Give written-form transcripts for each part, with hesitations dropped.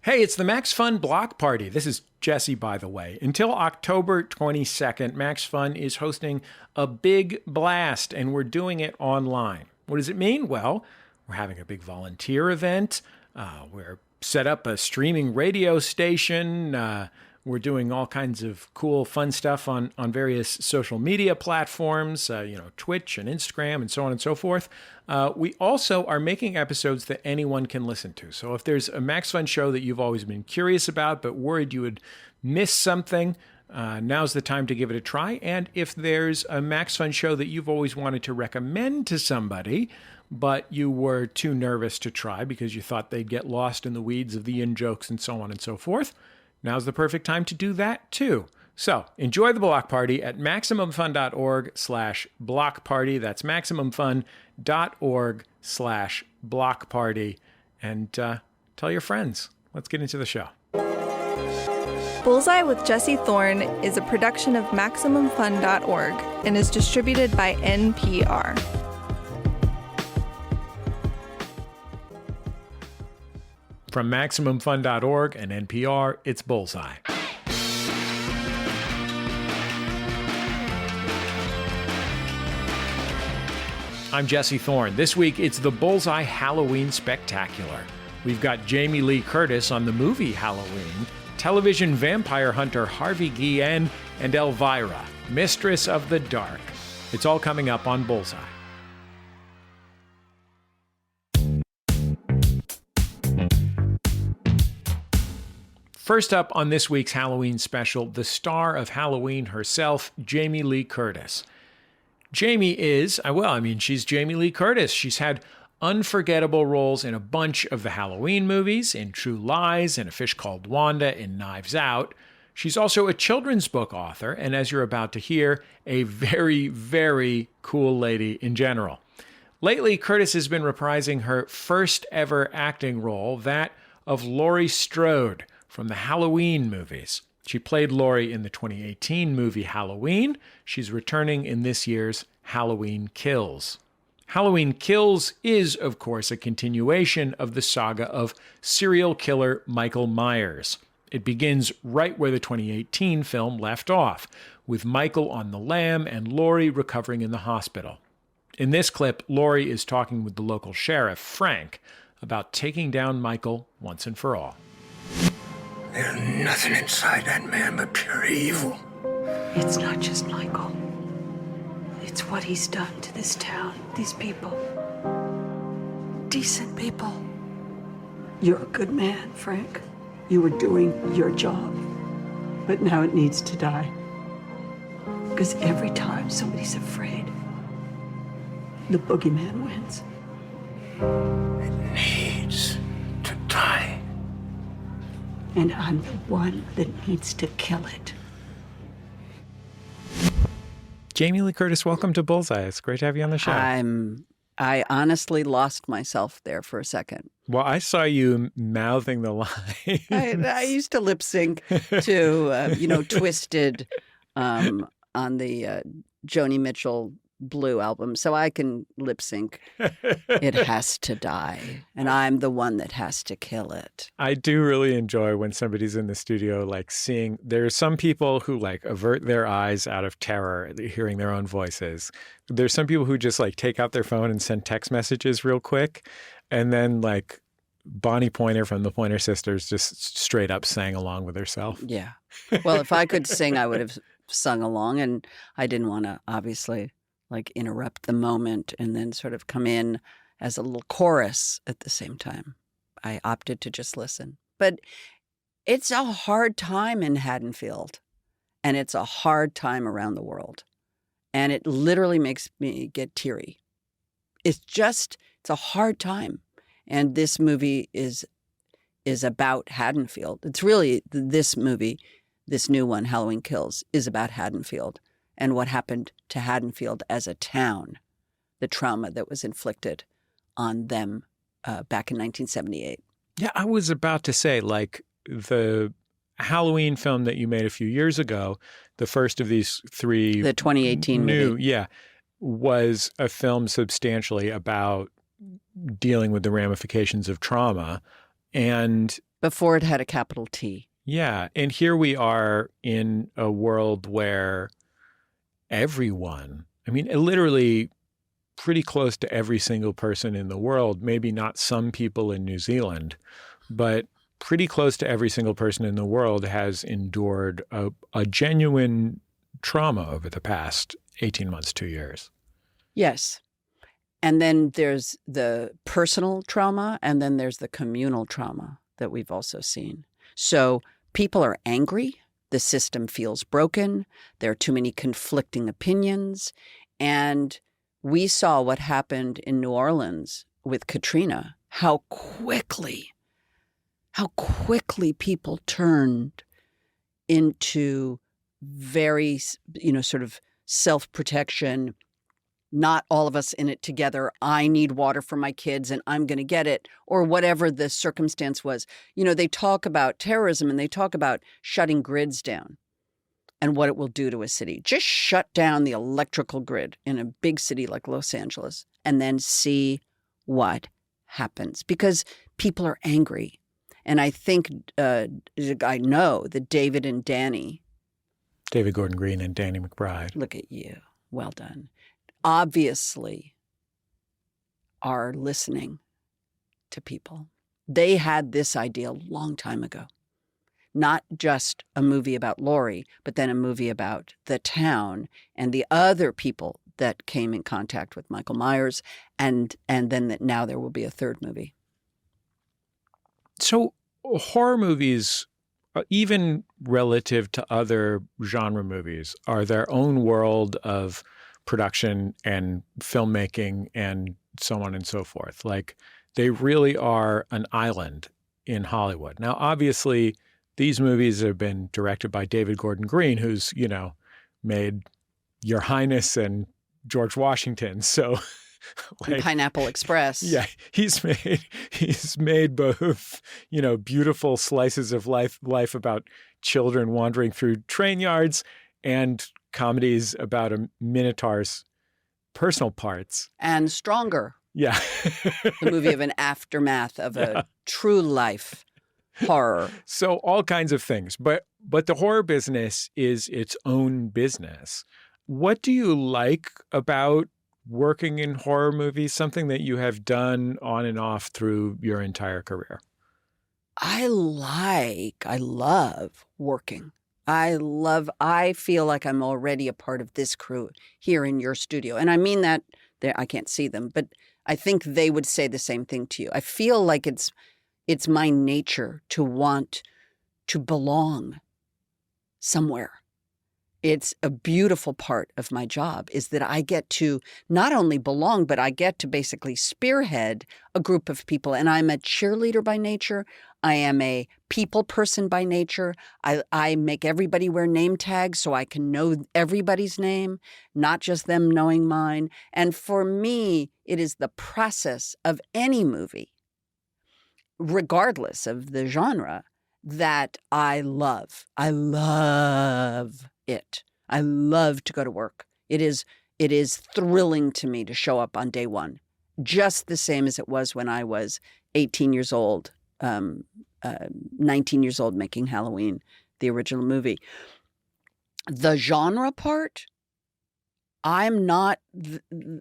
Hey, it's the Max Fun Block Party. This is Jesse, by the way. Until October 22nd, Max Fun is hosting a big blast, and we're doing it online. What does it mean? Well, we're having a big volunteer event. We're set up a streaming radio station. We're doing all kinds of cool, fun stuff on various social media platforms, Twitch and Instagram and so on and so forth. We also are making episodes that anyone can listen to. So if there's a Max Fun show that you've always been curious about but worried you would miss something, now's the time to give it a try. And if there's a Max Fun show that you've always wanted to recommend to somebody, but you were too nervous to try because you thought they'd get lost in the weeds of the in-jokes and so on and so forth, now's the perfect time to do that too. So enjoy the block party at MaximumFun.org/block party. That's MaximumFun.org/block party. And tell your friends. Let's get into the show. Bullseye with Jesse Thorn is a production of MaximumFun.org and is distributed by NPR. From MaximumFun.org and NPR, it's Bullseye. I'm Jesse Thorn. This week, it's the Bullseye Halloween Spectacular. We've got Jamie Lee Curtis on the movie Halloween, television vampire hunter Harvey Guillén, and Elvira, Mistress of the Dark. It's all coming up on Bullseye. First up on this week's Halloween special, the star of Halloween herself, Jamie Lee Curtis. Jamie is, she's Jamie Lee Curtis. She's had unforgettable roles in a bunch of the Halloween movies, in True Lies, in A Fish Called Wanda, in Knives Out. She's also a children's book author, and as you're about to hear, a very, very cool lady in general. Lately, Curtis has been reprising her first ever acting role, that of Laurie Strode, from the Halloween movies. She played Laurie in the 2018 movie Halloween. She's returning in this year's Halloween Kills. Halloween Kills is, of course, a continuation of the saga of serial killer Michael Myers. It begins right where the 2018 film left off, with Michael on the lam and Laurie recovering in the hospital. In this clip, Laurie is talking with the local sheriff, Frank, about taking down Michael once and for all. There's nothing inside that man but pure evil. It's not just Michael. It's what he's done to this town, these people. Decent people. You're a good man, Frank. You were doing your job. But now it needs to die. Because every time somebody's afraid, the boogeyman wins. It needs to die. And I'm the one that needs to kill it. Jamie Lee Curtis, welcome to Bullseye. It's great to have you on the show. I honestly lost myself there for a second. Well, I saw you mouthing the line. I used to lip sync to, Twisted on the Joni Mitchell Blue album, so I can lip sync. It has to die, and I'm the one that has to kill it. I do really enjoy when somebody's in the studio, seeing. There are some people who avert their eyes out of terror hearing their own voices. There's some people who just take out their phone and send text messages real quick, and then Bonnie Pointer from the Pointer Sisters just straight up sang along with herself. Yeah. Well, if I could sing, I would have sung along, and I didn't want to obviously interrupt the moment and then sort of come in as a little chorus at the same time. I opted to just listen. But it's a hard time in Haddonfield, and it's a hard time around the world. And it literally makes me get teary. It's a hard time. And this movie is about Haddonfield. It's really, this movie, this new one, Halloween Kills, is about Haddonfield and what happened to Haddonfield as a town, the trauma that was inflicted on them back in 1978. Yeah, I was about to say, the Halloween film that you made a few years ago, the first of these three. The 2018 movie. Yeah, was a film substantially about dealing with the ramifications of trauma. And Before it had a capital T. Yeah. And here we are in a world where everyone, I mean, literally pretty close to every single person in the world, maybe not some people in New Zealand, but pretty close to every single person in the world has endured a genuine trauma over the past 18 months, 2 years. Yes. And then there's the personal trauma, and then there's the communal trauma that we've also seen. So people are angry. The system feels broken. There are too many conflicting opinions. And we saw what happened in New Orleans with Katrina, how quickly people turned into very, sort of self-protection, not all of us in it together. I need water for my kids and I'm going to get it, or whatever the circumstance was. They talk about terrorism and they talk about shutting grids down and what it will do to a city. Just shut down the electrical grid in a big city like Los Angeles and then see what happens, because people are angry. And I think, I know that David Gordon Green and Danny McBride. Look at you. Well done. Obviously are listening to people. They had this idea a long time ago. Not just a movie about Laurie, but then a movie about the town and the other people that came in contact with Michael Myers, and then that now there will be a third movie. So horror movies, even relative to other genre movies, are their own world of production and filmmaking and so on and so forth. Like, they really are an island in Hollywood. Now, obviously, these movies have been directed by David Gordon Green, who's, made Your Highness and George Washington. So like, Pineapple Express. Yeah, he's made both, beautiful slices of life about children wandering through train yards and comedies about a minotaur's personal parts. And Stronger. Yeah. The movie of an aftermath of a true life horror. So all kinds of things. But the horror business is its own business. What do you like about working in horror movies, something that you have done on and off through your entire career? I love working. I feel like I'm already a part of this crew here in your studio. And I mean that, I can't see them, but I think they would say the same thing to you. I feel like it's my nature to want to belong somewhere. It's a beautiful part of my job, is that I get to not only belong, but I get to basically spearhead a group of people. And I'm a cheerleader by nature. I am a people person by nature. I make everybody wear name tags so I can know everybody's name, not just them knowing mine. And for me, it is the process of any movie, regardless of the genre, that I love. I love it. I love to go to work. It is thrilling to me to show up on day one, just the same as it was when I was 18 years old, 19 years old, making Halloween, the original movie. The genre part, I'm not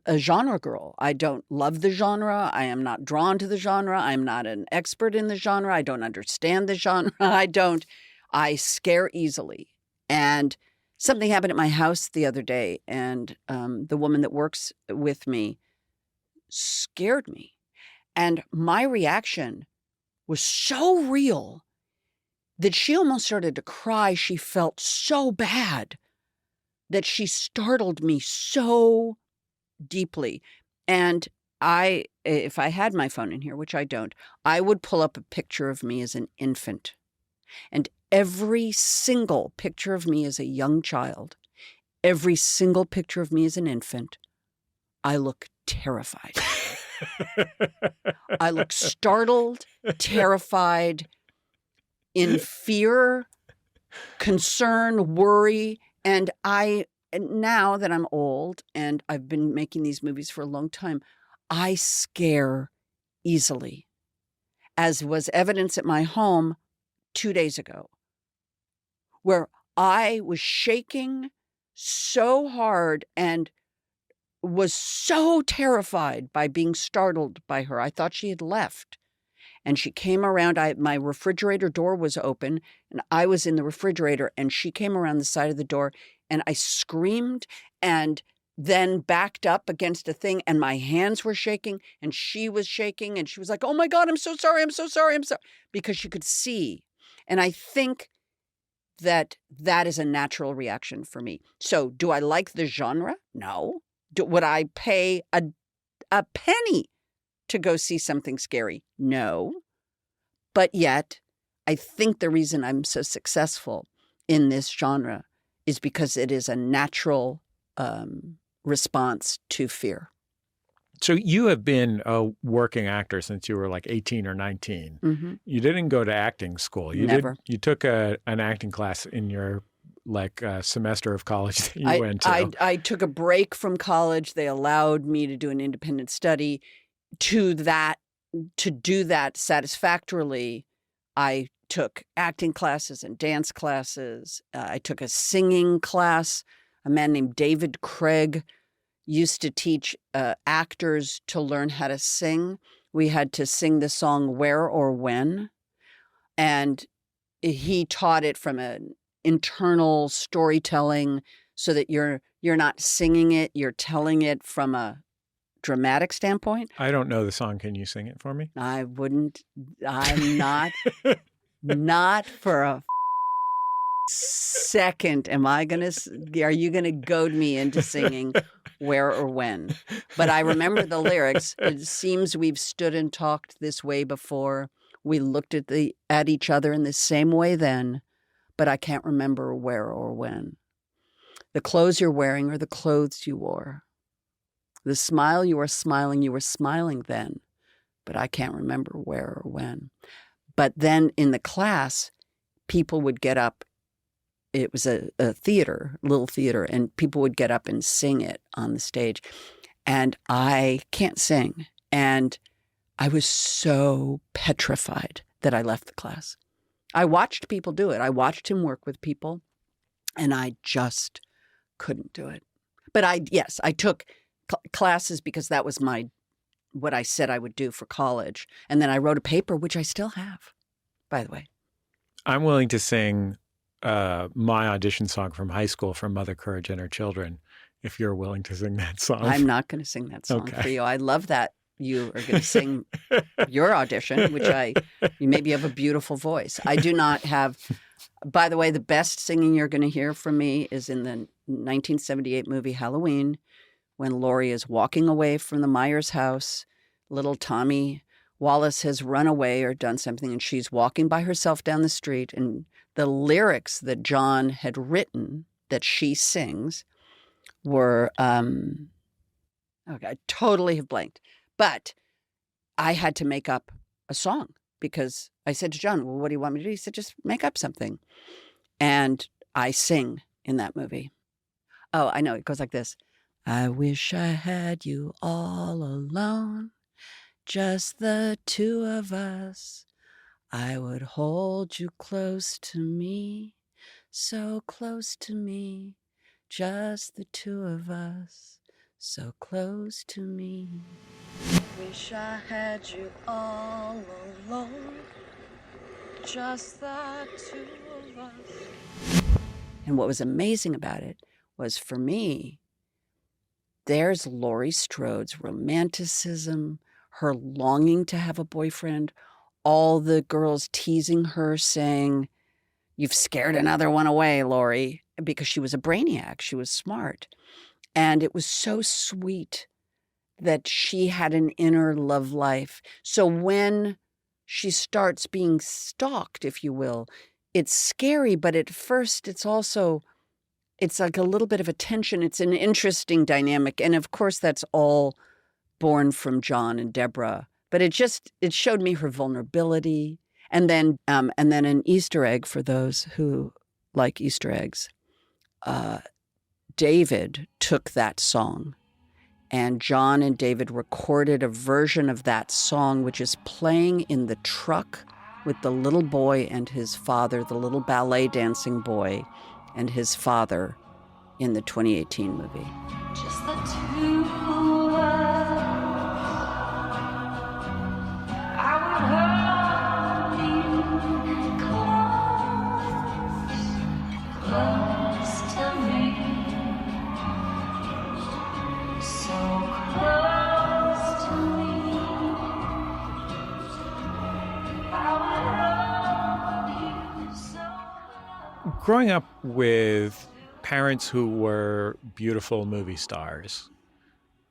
a genre girl. I don't love the genre. I am not drawn to the genre. I'm not an expert in the genre. I don't understand the genre. I scare easily. And something happened at my house the other day, and the woman that works with me scared me. And my reaction was so real that she almost started to cry. She felt so bad that she startled me so deeply. And if I had my phone in here, which I don't, I would pull up a picture of me as an infant. And every single picture of me as a young child, every single picture of me as an infant, I look terrified. I look startled, terrified, in fear, concern, worry. And now that I'm old and I've been making these movies for a long time, I scare easily. as was evidence at my home 2 days ago, where I was shaking so hard and was so terrified by being startled by her. I thought she had left. And she came around. My refrigerator door was open, and I was in the refrigerator, and she came around the side of the door, and I screamed and then backed up against a thing, and my hands were shaking, and she was shaking, and she was like, "Oh my God, I'm so sorry, I'm so sorry, I'm sorry," because she could see. And I think that is a natural reaction for me. So do I like the genre? No. Would I pay a penny to go see something scary? No. But yet, I think the reason I'm so successful in this genre is because it is a natural response to fear. So you have been a working actor since you were like 18 or 19. Mm-hmm. You didn't go to acting school. Never. You took an acting class in your semester of college that you went to. I took a break from college. They allowed me to do an independent study. To do that satisfactorily, I took acting classes and dance classes. I took a singing class. A man named David Craig used to teach actors to learn how to sing. We had to sing the song Where or When. And he taught it from an internal storytelling so that you're not singing it, you're telling it from a dramatic standpoint. I don't know the song. Can you sing it for me? I wouldn't. I'm not for a second are you going to goad me into singing Where or When? But I remember the lyrics. It seems we've stood and talked this way before. We looked at each other in the same way then, but I can't remember where or when. The clothes you're wearing are the clothes you wore. The smile you were smiling then, but I can't remember where or when. But then in the class, people would get up. It was a little theater, and people would get up and sing it on the stage. And I can't sing. And I was so petrified that I left the class. I watched people do it. I watched him work with people, and I just couldn't do it. But I took classes because that was what I said I would do for college. And then I wrote a paper, which I still have, by the way. I'm willing to sing my audition song from high school from Mother Courage and Her Children, if you're willing to sing that song. I'm not going to sing that song for you. I love that you are going to sing your audition, you maybe have a beautiful voice. I do not have, by the way, the best singing you're going to hear from me is in the 1978 movie Halloween, when Laurie is walking away from the Myers house. Little Tommy Wallace has run away or done something, and she's walking by herself down the street, and the lyrics that John had written that she sings were, I totally have blanked. But I had to make up a song because I said to John, well, what do you want me to do? He said, just make up something. And I sing in that movie. Oh, I know. It goes like this. I wish I had you all alone, just the two of us. I would hold you close to me, so close to me, just the two of us, so close to me. Wish I had you all alone, just the two of us. And what was amazing about it was, for me, there's Laurie Strode's romanticism, her longing to have a boyfriend, all the girls teasing her, saying, you've scared another one away, Laurie, because she was a brainiac. She was smart. And it was so sweet that she had an inner love life. So when she starts being stalked, if you will, it's scary, but at first it's like a little bit of a tension. It's an interesting dynamic. And of course, that's all born from John and Deborah. But it showed me her vulnerability. And then an Easter egg for those who like Easter eggs. David took that song And John and David recorded a version of that song, which is playing in the truck with the little boy and his father, the little ballet dancing boy and his father in the 2018 movie. Just the two of us. I would hold you close, close to me, so close to me. I would hold you so close. Growing up with parents who were beautiful movie stars,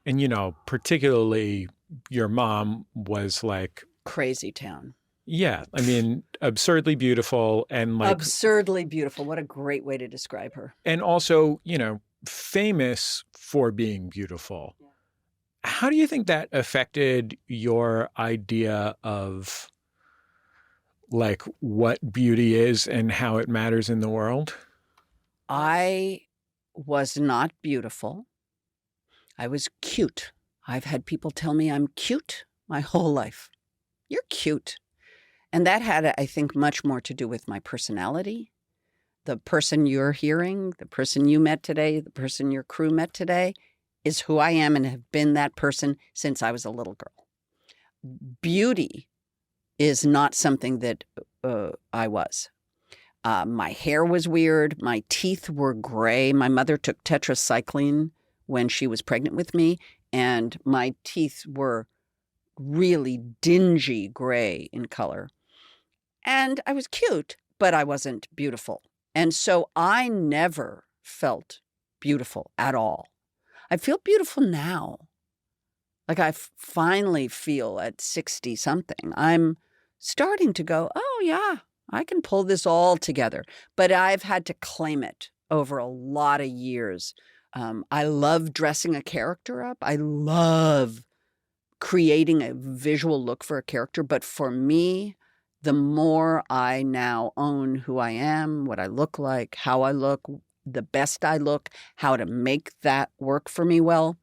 and, particularly your mom was like, Crazy town. yeah, I mean, absurdly beautiful and like, Absurdly beautiful. What a great way to describe her. and also, famous for being beautiful. How do you think that affected your idea of like what beauty is and how it matters in the world? I was not beautiful. I was cute. I've had people tell me I'm cute my whole life. You're cute. And that had, I think, much more to do with my personality. The person you're hearing, the person you met today, the person your crew met today is who I am and have been that person since I was a little girl. Beauty is not something that I was. My hair was weird. My teeth were gray. My mother took tetracycline when she was pregnant with me, and my teeth were really dingy gray in color. And I was cute, but I wasn't beautiful. And so I never felt beautiful at all. I feel beautiful now. Like I finally feel at 60 something. I'm starting to go, oh yeah, I can pull this all together. But I've had to claim it over a lot of years. I love dressing a character up. I love creating a visual look for a character. But for me, the more I now own who I am, what I look like, how I look, the best I look, how to make that work for me well,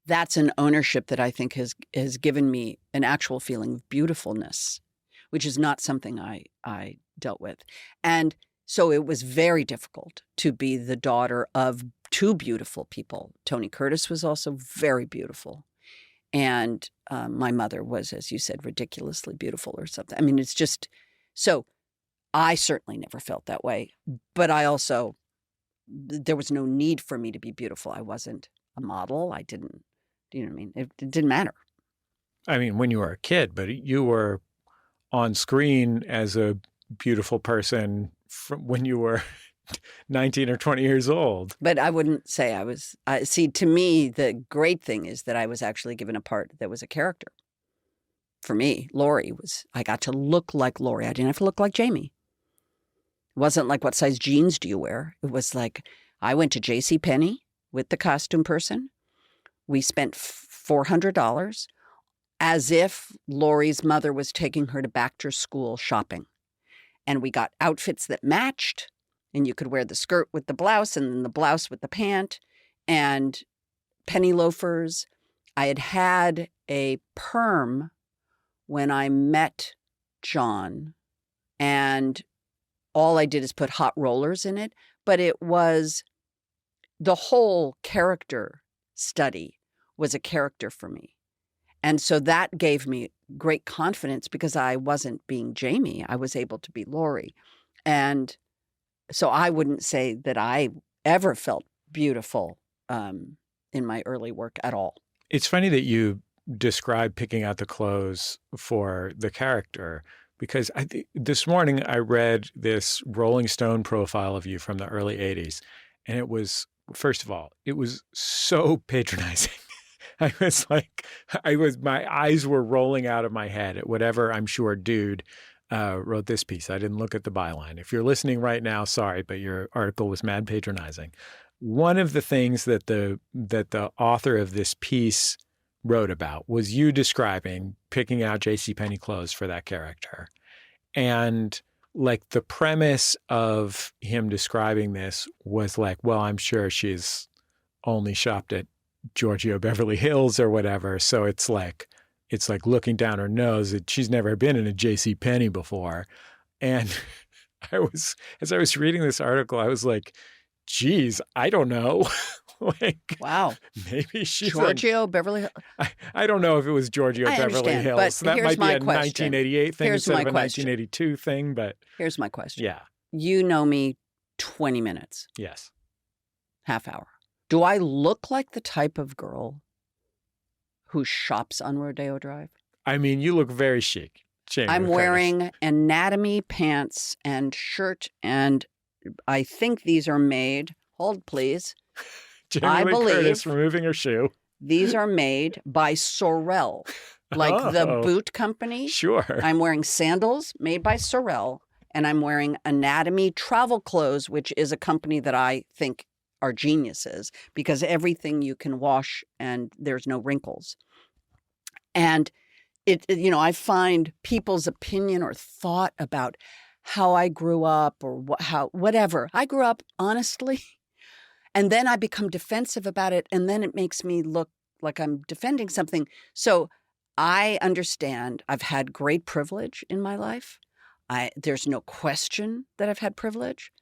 that's an ownership that I think has given me an actual feeling of beautifulness, which is not something I dealt with. And so it was very difficult to be the daughter of two beautiful people. Tony Curtis was also very beautiful. And my mother was, as you said, ridiculously beautiful or something. I mean, it's just, so I certainly never felt that way. But I also, there was no need for me to be beautiful. I wasn't a model. I didn't, you know what I mean? It didn't matter. I mean, when you were a kid, but you were on screen as a beautiful person from when you were 19 or 20 years old. But I wouldn't say I was, see, to me, the great thing is that I was actually given a part that was a character. For me, Laurie was, I got to look like Laurie. I didn't have to look like Jamie. It wasn't like, what size jeans do you wear? It was like, I went to JCPenney with the costume person. We spent $400 as if Laurie's mother was taking her to Baxter School shopping. And we got outfits that matched. And you could wear the skirt with the blouse and then the blouse with the pant and penny loafers. I had had a perm when I met John, and all I did is put hot rollers in it. But it was the whole character study was a character for me. And so that gave me great confidence because I wasn't being Jamie. I was able to be Laurie. And so I wouldn't say that I ever felt beautiful in my early work at all. It's funny that you describe picking out the clothes for the character, because this morning I read this Rolling Stone profile of you from the early 80s. And it was, first of all, it was so patronizing. My eyes were rolling out of my head at whatever, I'm sure, dude wrote this piece. I didn't look at the byline. If you're listening right now, sorry, but your article was mad patronizing. One of the things that the author of this piece wrote about was you describing picking out JCPenney clothes for that character. And like the premise of him describing this was like, well, I'm sure she's only shopped at Giorgio Beverly Hills or whatever. So it's like looking down her nose. She's never been in a J.C. Penney before. And as I was reading this article, I was like, geez, I don't know. Like, Wow. maybe she's Giorgio Beverly Hills. I don't know if it was Giorgio I Beverly understand, Hills. but That here's might be my a question. 1988 thing Here's instead my of a question. 1982 thing. But Here's my question. yeah, You know me 20 minutes, yes. half hour. Do I look like the type of girl who shops on Rodeo Drive? I mean, you look very chic, Jamie. I'm Lee Curtis. wearing anatomy pants and shirt, and I think these are made, hold please, Jamie I Lee believe- Curtis removing her shoe. these are made by Sorel, like the Oh. boot company. Sure. I'm wearing sandals made by Sorel, and I'm wearing Anatomy Travel Clothes, which is a company that I think are geniuses because everything you can wash and there's no wrinkles. And I find people's opinion or thought about how I grew up or whatever. I grew up honestly, and then I become defensive about it, and then it makes me look like I'm defending something. So I understand I've had great privilege in my life. There's no question that I've had privilege.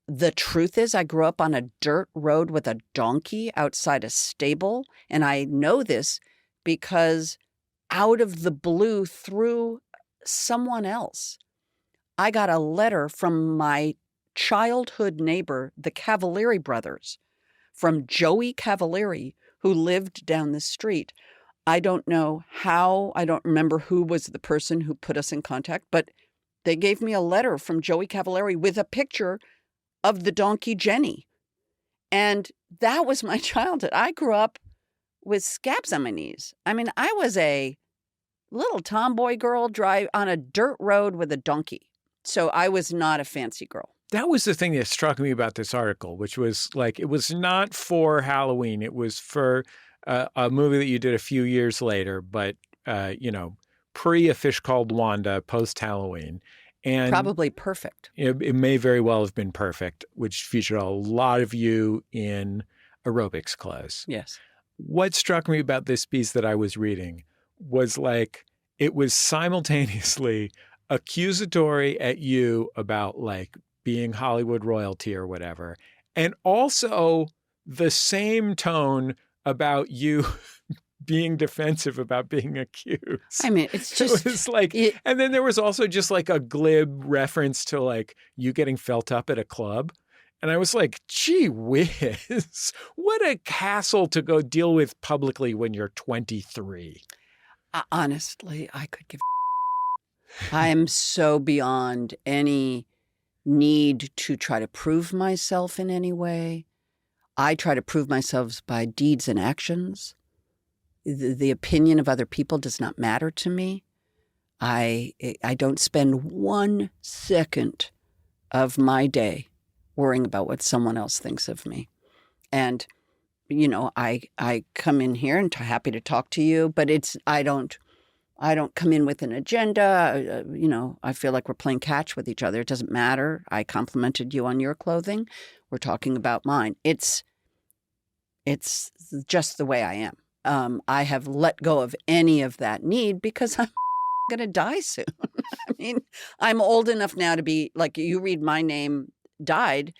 The truth is I grew up on a dirt road with a donkey outside a stable. And I know this because out of the blue through someone else, I got a letter from my childhood neighbor, the Cavalieri brothers, from Joey Cavalieri, who lived down the street. I don't know how, I don't remember who was the person who put us in contact, but they gave me a letter from Joey Cavalieri with a picture of the donkey Jenny. And that was my childhood. I grew up with scabs on my knees. I mean, I was a little tomboy girl drive on a dirt road with a donkey. So I was not a fancy girl. That was the thing that struck me about this article, which was like, it was not for Halloween. It was for a movie that you did a few years later, but, pre A Fish Called Wanda, post-Halloween. And Probably perfect. it may very well have been perfect, which featured a lot of you in aerobics clothes. Yes. What struck me about this piece that I was reading was like, it was simultaneously accusatory at you about like being Hollywood royalty or whatever, and also the same tone about you being defensive about being accused. I mean, it's just... It was like, and then there was also just like a glib reference to like you getting felt up at a club. And I was like, gee whiz, what a hassle to go deal with publicly when you're 23. Honestly, I could give I'm so beyond any need to try to prove myself in any way. I try to prove myself by deeds and actions. The opinion of other people does not matter to me. I don't spend 1 second of my day worrying about what someone else thinks of me. And, I come in here and happy to talk to you, but I don't come in with an agenda. I feel like we're playing catch with each other. It doesn't matter. I complimented you on your clothing. We're talking about mine. It's just the way I am. I have let go of any of that need because I'm going to die soon. I mean, I'm old enough now to be like, you read my name, died.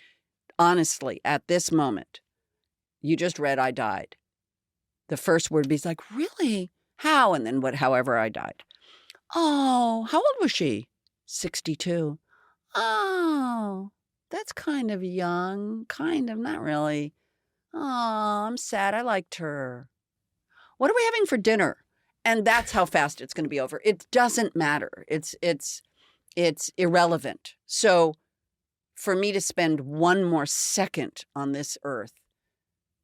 Honestly, at this moment, you just read I died. The first word would be like, really? How? And then however I died. Oh, how old was she? 62. Oh, that's kind of young. Kind of, not really. Oh, I'm sad. I liked her. What are we having for dinner? And that's how fast it's going to be over. It doesn't matter. It's irrelevant. So for me to spend one more second on this earth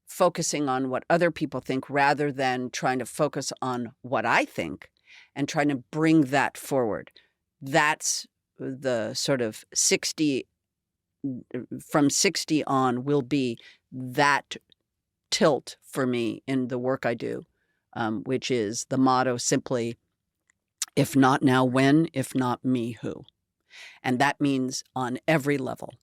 focusing on what other people think rather than trying to focus on what I think and trying to bring that forward, that's the sort of 60, from 60 on will be that tilt for me in the work I do, which is the motto simply, if not now, when? If not me, who? And that means on every level,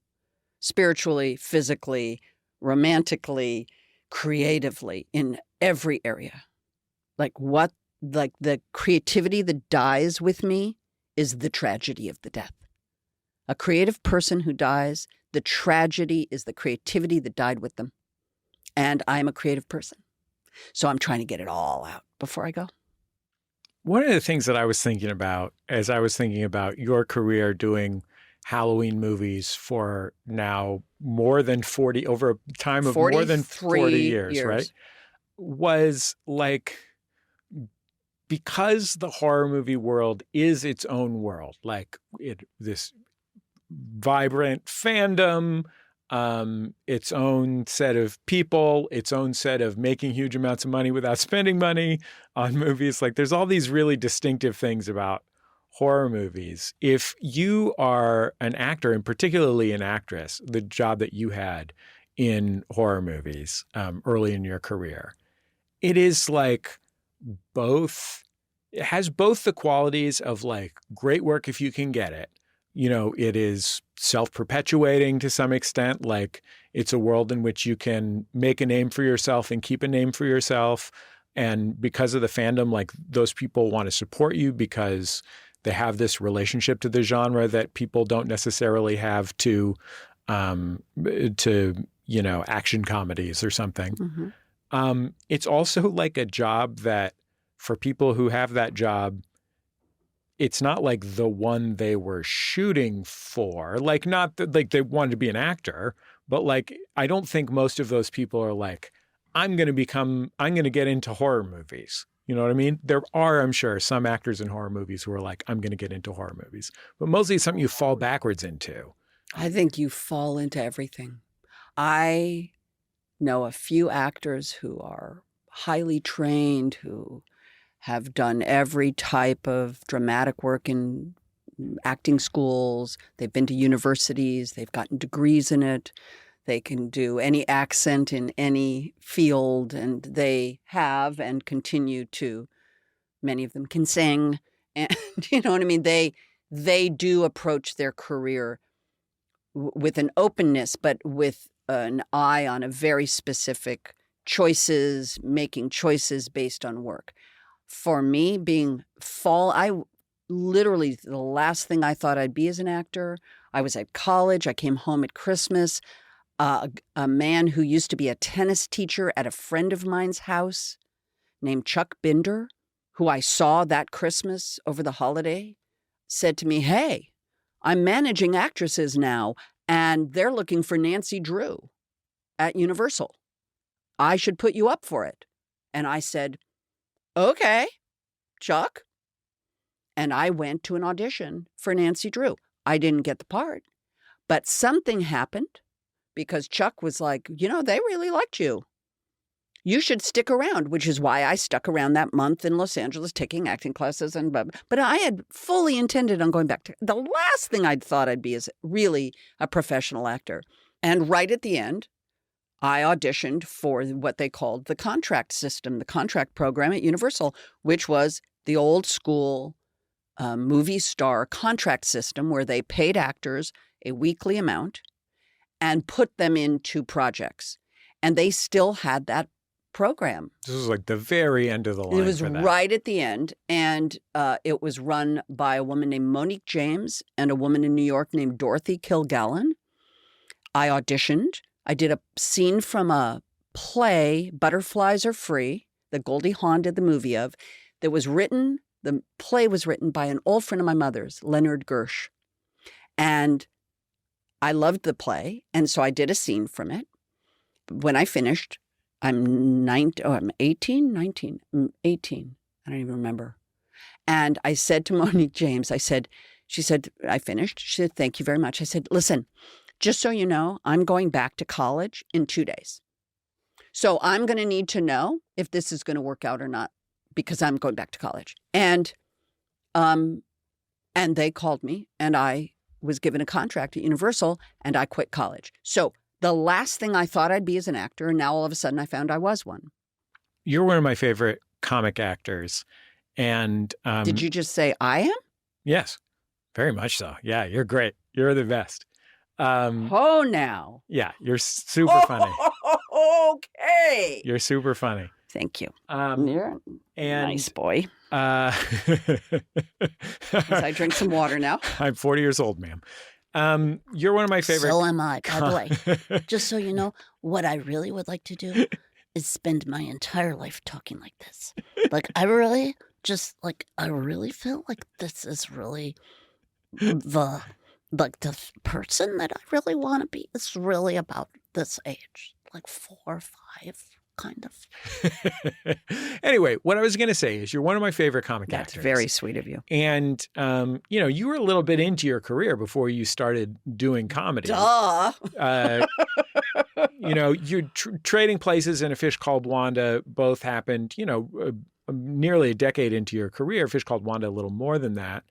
spiritually, physically, romantically, creatively in every area. Like the creativity that dies with me is the tragedy of the death. A creative person who dies, the tragedy is the creativity that died with them. And I'm a creative person. So I'm trying to get it all out before I go. One of the things that I was thinking about as I was thinking about your career doing Halloween movies for now over a time of more than 40 years, right? Was like, because the horror movie world is its own world, like this vibrant fandom, its own set of people, its own set of making huge amounts of money without spending money on movies. Like there's all these really distinctive things about horror movies. If you are an actor, and particularly an actress, the job that you had in horror movies early in your career, it is like it has both the qualities of like great work if you can get it. You know, it is self-perpetuating to some extent. Like it's a world in which you can make a name for yourself and keep a name for yourself. And because of the fandom, like those people want to support you because they have this relationship to the genre that people don't necessarily have to action comedies or something. Mm-hmm. It's also like a job that for people who have that job, it's not like the one they were shooting for, like not that like they wanted to be an actor, but like, I don't think most of those people are like, I'm going to get into horror movies. You know what I mean? There are, I'm sure, some actors in horror movies who are like, I'm going to get into horror movies, but mostly it's something you fall backwards into. I think you fall into everything. I know a few actors who are highly trained, who have done every type of dramatic work in acting schools. They've been to universities. They've gotten degrees in it. They can do any accent in any field, and they have and continue to. Many of them can sing, and you know what I mean? They do approach their career with an openness, but with an eye on a very specific choices, making choices based on work. For me, I literally, the last thing I thought I'd be as an actor, I was at college. I came home at Christmas. A man who used to be a tennis teacher at a friend of mine's house named Chuck Binder, who I saw that Christmas over the holiday, said to me, "Hey, I'm managing actresses now, and they're looking for Nancy Drew at Universal. I should put you up for it." And I said, "Okay, Chuck." And I went to an audition for Nancy Drew. I didn't get the part, but something happened because Chuck was like, they really liked you. You should stick around, which is why I stuck around that month in Los Angeles taking acting classes and blah, blah. But I had fully intended on going back to the last thing I'd thought I'd be is really a professional actor. And right at the end, I auditioned for what they called the contract system, the contract program at Universal, which was the old school movie star contract system where they paid actors a weekly amount and put them into projects. And they still had that program. This was like the very end of the line. It was for that. right at the end. And it was run by a woman named Monique James and a woman in New York named Dorothy Kilgallen. I auditioned. I did a scene from a play, Butterflies Are Free, that Goldie Hawn did the movie of, that was written, the play was written by an old friend of my mother's, Leonard Gersh. And I loved the play, and so I did a scene from it. When I finished, I'm 18, 19, 18. I don't even remember. And I said to Monique James, she said, I finished. She said, "Thank you very much." I said, "Listen, just so you know, I'm going back to college in 2 days. So I'm going to need to know if this is going to work out or not because I'm going back to college." And they called me, and I was given a contract at Universal, and I quit college. So the last thing I thought I'd be as an actor, and now all of a sudden I found I was one. You're one of my favorite comic actors. And Did you just say I am? Yes, very much so. Yeah, you're great. You're the best. Now. Yeah, you're super funny. Okay. You're super funny. Thank you. Um, You're a and nice boy. uh, As I drink some water now. I'm 40 years old, ma'am. You're one of my favorite. So am I. By the way, just so you know, what I really would like to do is spend my entire life talking like this. Like, I really feel like this is really the person that I really want to be. It's really about this age, like 4 or 5, kind of. Anyway, what I was going to say is you're one of my favorite comic That's actors. very sweet of you. And, you were a little bit into your career before you started doing comedy. Duh. You're Trading Places and A Fish Called Wanda both happened, nearly a decade into your career. Fish Called Wanda a little more than that.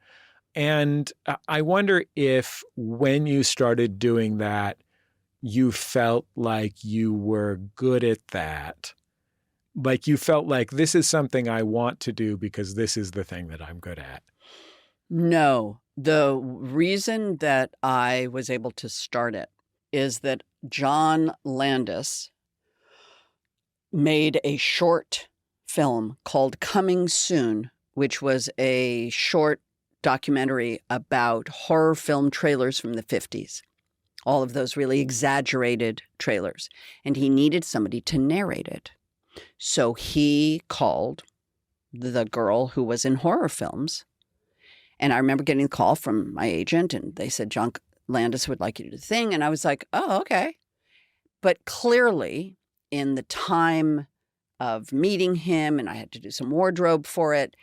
And I wonder if when you started doing that, you felt like you were good at that. Like you felt like this is something I want to do because this is the thing that I'm good at. No. The reason that I was able to start it is that John Landis made a short film called Coming Soon, which was a short documentary about horror film trailers from the 50s. All of those really exaggerated trailers. And he needed somebody to narrate it. So he called the girl who was in horror films. And I remember getting a call from my agent, and they said, John Landis would like you to do the thing. And I was like, oh, okay. But clearly, in the time of meeting him, and I had to do some wardrobe for it,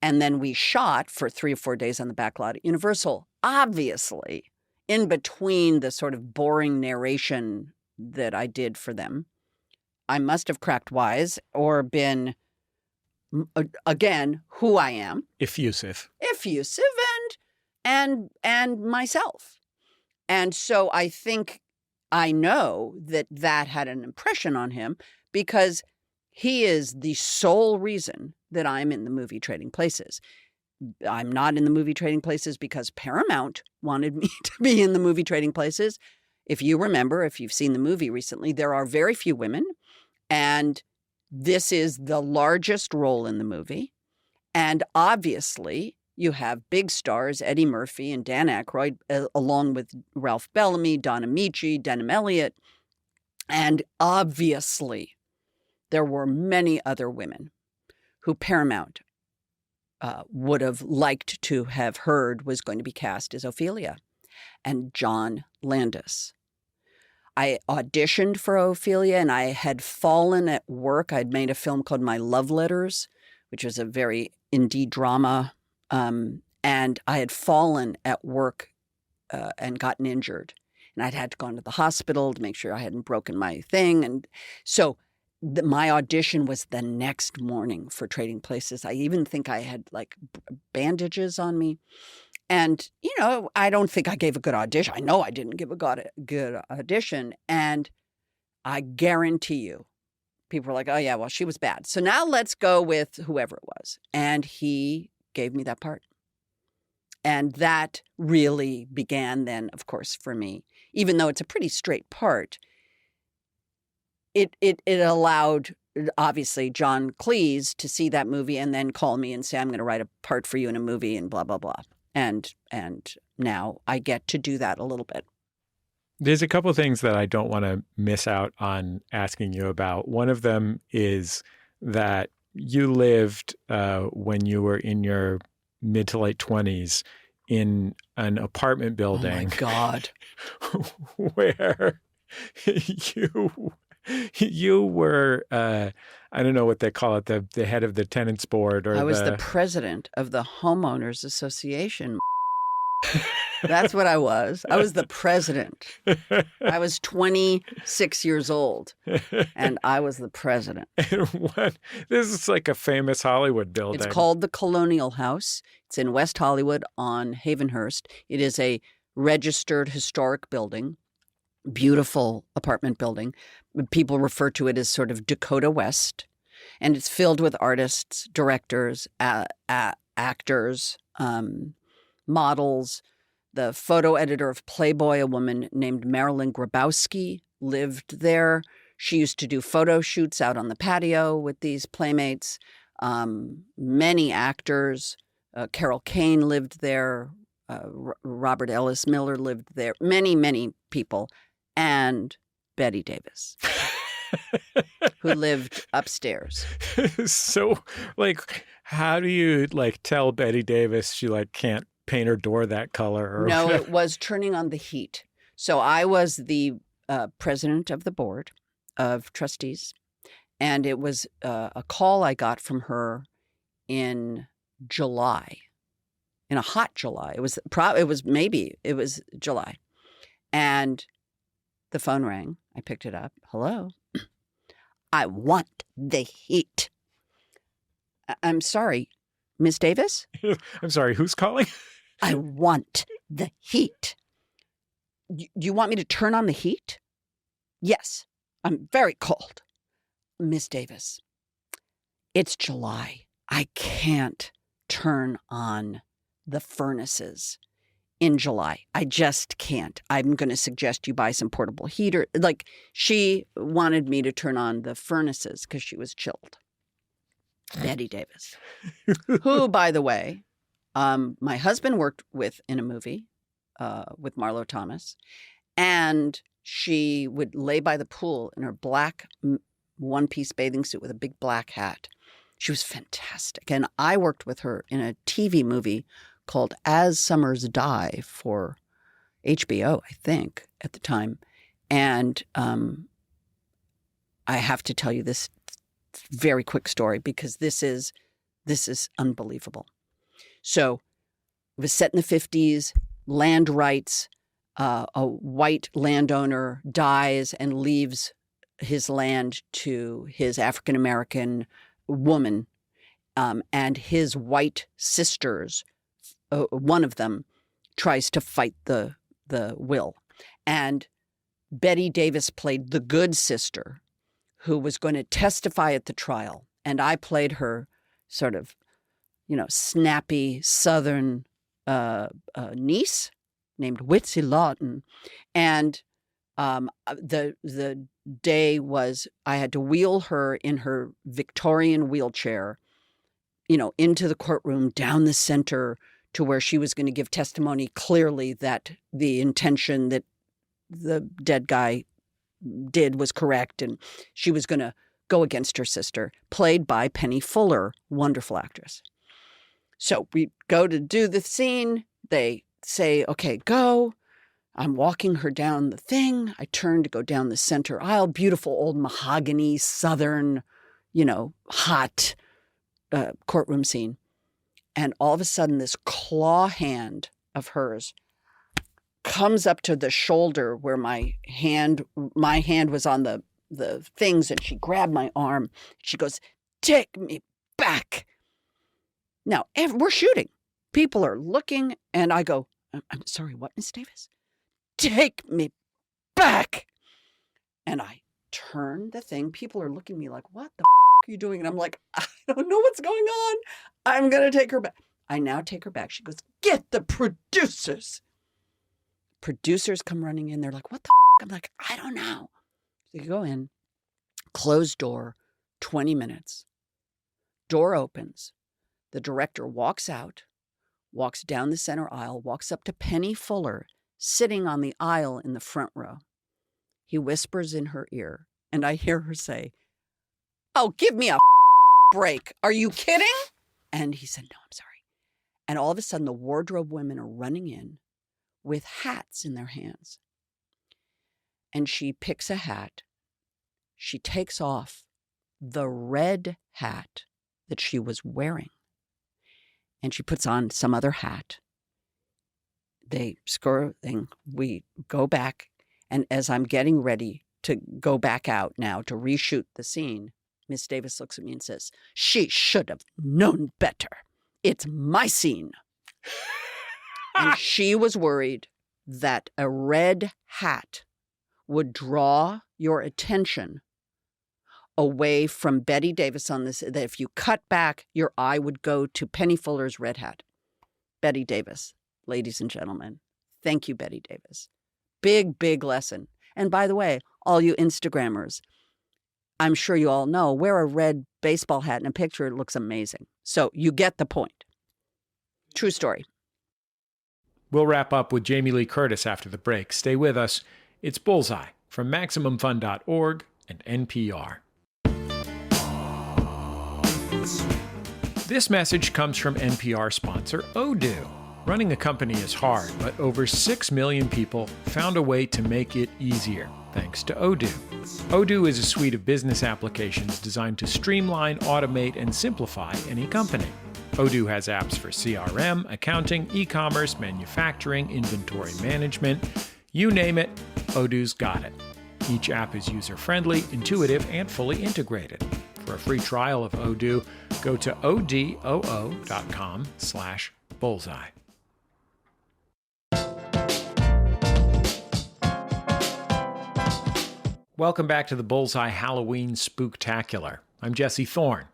and then we shot for 3 or 4 days on the back lot at Universal. Obviously, in between the sort of boring narration that I did for them, I must have cracked wise or been, again, who I am. Effusive and myself. And so I think I know that had an impression on him because he is the sole reason that I'm in the movie Trading Places. I'm not in the movie Trading Places because Paramount wanted me to be in the movie Trading Places. If you remember, if you've seen the movie recently, there are very few women. And this is the largest role in the movie. And obviously, you have big stars, Eddie Murphy and Dan Aykroyd, along with Ralph Bellamy, Don Amici, Denham Elliott. And obviously, there were many other women who Paramount would have liked to have heard was going to be cast as Ophelia. And John Landis. I auditioned for Ophelia, and I had fallen at work. I'd made a film called My Love Letters, which was a very indie drama. And I had fallen at work and gotten injured. And I'd had to go into the hospital to make sure I hadn't broken my thing. And so my audition was the next morning for Trading Places. I even think I had like bandages on me. And, I don't think I gave a good audition. I know I didn't give a good audition. And I guarantee you, people were like, oh, yeah, well, she was bad. So now let's go with whoever it was. And he gave me that part. And that really began then, of course, for me, even though it's a pretty straight part, it allowed, obviously, John Cleese to see that movie and then call me and say, I'm going to write a part for you in a movie and blah, blah, blah. And now I get to do that a little bit. There's a couple of things that I don't want to miss out on asking you about. One of them is that you lived when you were in your mid to late 20s in an apartment building. Oh, my God. Where you were, I don't know what they call it, the head of the tenants board. Or I was the president of the homeowners association. That's what I was. I was the president. I was 26 years old, and I was the president. This is like a famous Hollywood building. It's called the Colonial House. It's in West Hollywood on Havenhurst. It is a registered historic building, beautiful apartment building. People refer to it as sort of Dakota West, and it's filled with artists, directors, actors, models. The photo editor of Playboy, a woman named Marilyn Grabowski, lived there. She used to do photo shoots out on the patio with these playmates. Many actors. Carol Kane lived there. Robert Ellis Miller lived there. Many, many people. And Betty Davis, who lived upstairs. So, like, how do you, like, tell Betty Davis she, like, can't paint her door that color? Or No, it was turning on the heat. So I was the president of the board of trustees, and it was a call I got from her in July, in a hot July. It was July, and the phone rang. I picked it up. Hello. I want the heat. I'm sorry, Miss Davis? I'm sorry, who's calling? I want the heat. Do you want me to turn on the heat? Yes, I'm very cold. Miss Davis, it's July. I can't turn on the furnaces in July. I just can't. I'm going to suggest you buy some portable heater. Like, she wanted me to turn on the furnaces because she was chilled. Betty Davis, who, by the way, my husband worked with in a movie with Marlo Thomas, and she would lay by the pool in her black one-piece bathing suit with a big black hat. She was fantastic. And I worked with her in a TV movie called As Summers Die for HBO, I think, at the time. And I have to tell you this very quick story because this is unbelievable. So it was set in the 50s, land rights, a white landowner dies and leaves his land to his African-American woman, and his white sisters, one of them tries to fight the will. And Betty Davis played the good sister who was going to testify at the trial. And I played her sort of, snappy Southern niece named Witsy Lawton. And the day was I had to wheel her in her Victorian wheelchair, into the courtroom, down the center to where she was going to give testimony clearly that the intention that the dead guy did was correct. And she was going to go against her sister, played by Penny Fuller, wonderful actress. So we go to do the scene. They say, okay, go. I'm walking her down the thing. I turn to go down the center aisle, beautiful old mahogany, Southern, hot courtroom scene. And all of a sudden, this claw hand of hers comes up to the shoulder where my hand was on the things, and she grabbed my arm. She goes, "Take me back." Now, we're shooting. People are looking, and I go, "I'm sorry, what, Miss Davis?" "Take me back." And I turn the thing. People are looking at me like, "What the are you doing?" And I'm like, "I don't know what's going on. I'm going to take her back." I now take her back. She goes, "Get the producers." Producers come running in. They're like, "What the I'm like, "I don't know." So you go in, closed door, 20 minutes. Door opens. The director walks out, walks down the center aisle, walks up to Penny Fuller, sitting on the aisle in the front row. He whispers in her ear, and I hear her say, "Oh, give me a break. Are you kidding?" And he said, "No, I'm sorry." And all of a sudden, the wardrobe women are running in with hats in their hands. And she picks a hat. She takes off the red hat that she was wearing. And she puts on some other hat. They score a thing. We go back. And as I'm getting ready to go back out now to reshoot the scene, Miss Davis looks at me and says, "She should have known better. It's my scene." And she was worried that a red hat would draw your attention away from Betty Davis on this, that if you cut back, your eye would go to Penny Fuller's red hat. Betty Davis, ladies and gentlemen. Thank you, Betty Davis. Big, big lesson. And by the way, all you Instagrammers, I'm sure you all know, wear a red baseball hat in a picture. It looks amazing. So you get the point. True story. We'll wrap up with Jamie Lee Curtis after the break. Stay with us. It's Bullseye from MaximumFun.org and NPR. This message comes from NPR sponsor Odoo. Running a company is hard, but over 6 million people found a way to make it easier thanks to Odoo. Odoo is a suite of business applications designed to streamline, automate, and simplify any company. Odoo has apps for CRM, accounting, e-commerce, manufacturing, inventory management. You name it, Odoo's got it. Each app is user-friendly, intuitive, and fully integrated. For a free trial of Odoo, go to odoo.com/bullseye. Welcome back to the Bullseye Halloween Spooktacular. I'm Jesse Thorn.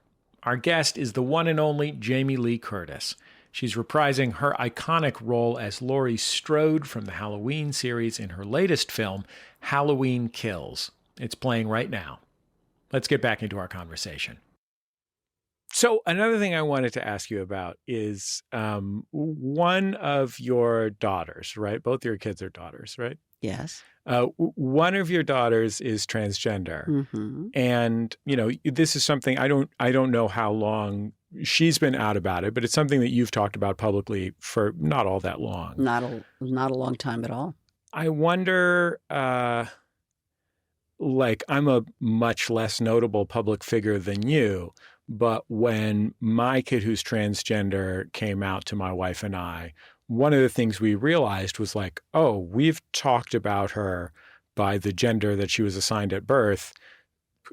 Our guest is the one and only Jamie Lee Curtis. She's reprising her iconic role as Laurie Strode from the Halloween series in her latest film, Halloween Kills. It's playing right now. Let's get back into our conversation. So another thing I wanted to ask you about is one of your daughters, right? Both your kids are daughters, right? Yes. One of your daughters is transgender. Mm-hmm. And, you know, this is something I don't know how long she's been out about it, but it's something that you've talked about publicly for not all that long. Not a long time at all. I wonder, like, I'm a much less notable public figure than you, but when my kid who's transgender came out to my wife and I, one of the things we realized was like, oh, we've talked about her by the gender that she was assigned at birth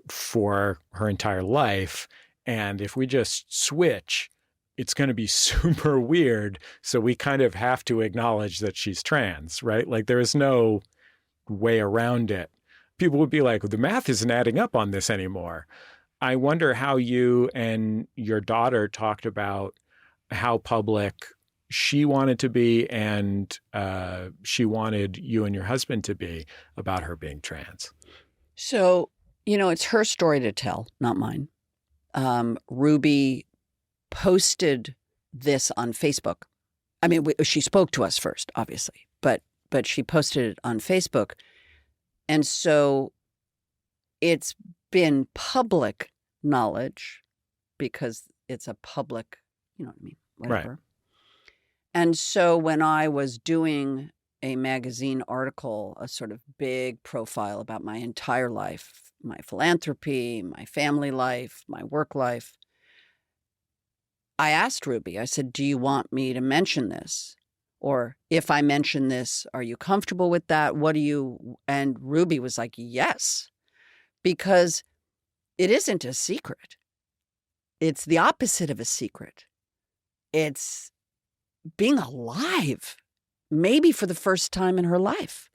for her entire life. And if we just switch, it's going to be super weird. So we kind of have to acknowledge that she's trans, right? Like there is no way around it. People would be like, the math isn't adding up on this anymore. I wonder how you and your daughter talked about how public she wanted to be and she wanted you and your husband to be about her being trans. So, you know, it's her story to tell, not mine. Ruby posted this on Facebook. I mean, she spoke to us first, obviously, but she posted it on Facebook. And so it's been public knowledge because it's a public, you know what I mean? Whatever. Right. And so when I was doing a magazine article, a sort of big profile about my entire life, my philanthropy, my family life, my work life, I asked Ruby, I said, do you want me to mention this? Or if I mention this, are you comfortable with that? What do you, and Ruby was like, yes, because it isn't a secret. It's the opposite of a secret. It's being alive, maybe for the first time in her life.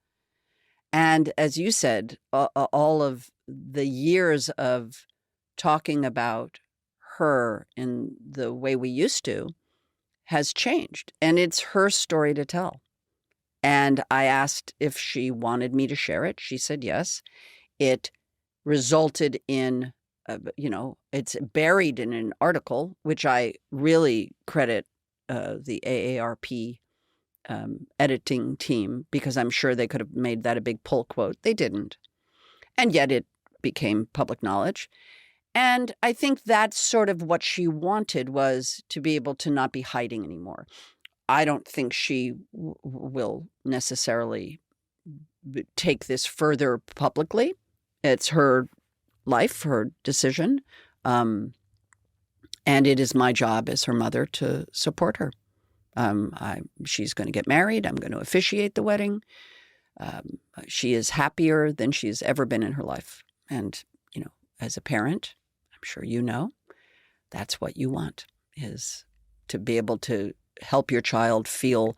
And as you said, all of the years of talking about her in the way we used to has changed. And it's her story to tell. And I asked if she wanted me to share it. She said yes. It resulted in, it's buried in an article, which I really credit the AARP editing team, because I'm sure they could have made that a big pull quote. They didn't. And yet it became public knowledge. And I think that's sort of what she wanted, was to be able to not be hiding anymore. I don't think she will necessarily take this further publicly. It's her life, her decision. And it is my job as her mother to support her. She's going to get married. I'm going to officiate the wedding. She is happier than she's ever been in her life. And, as a parent, I'm sure you know, that's what you want, is to be able to help your child feel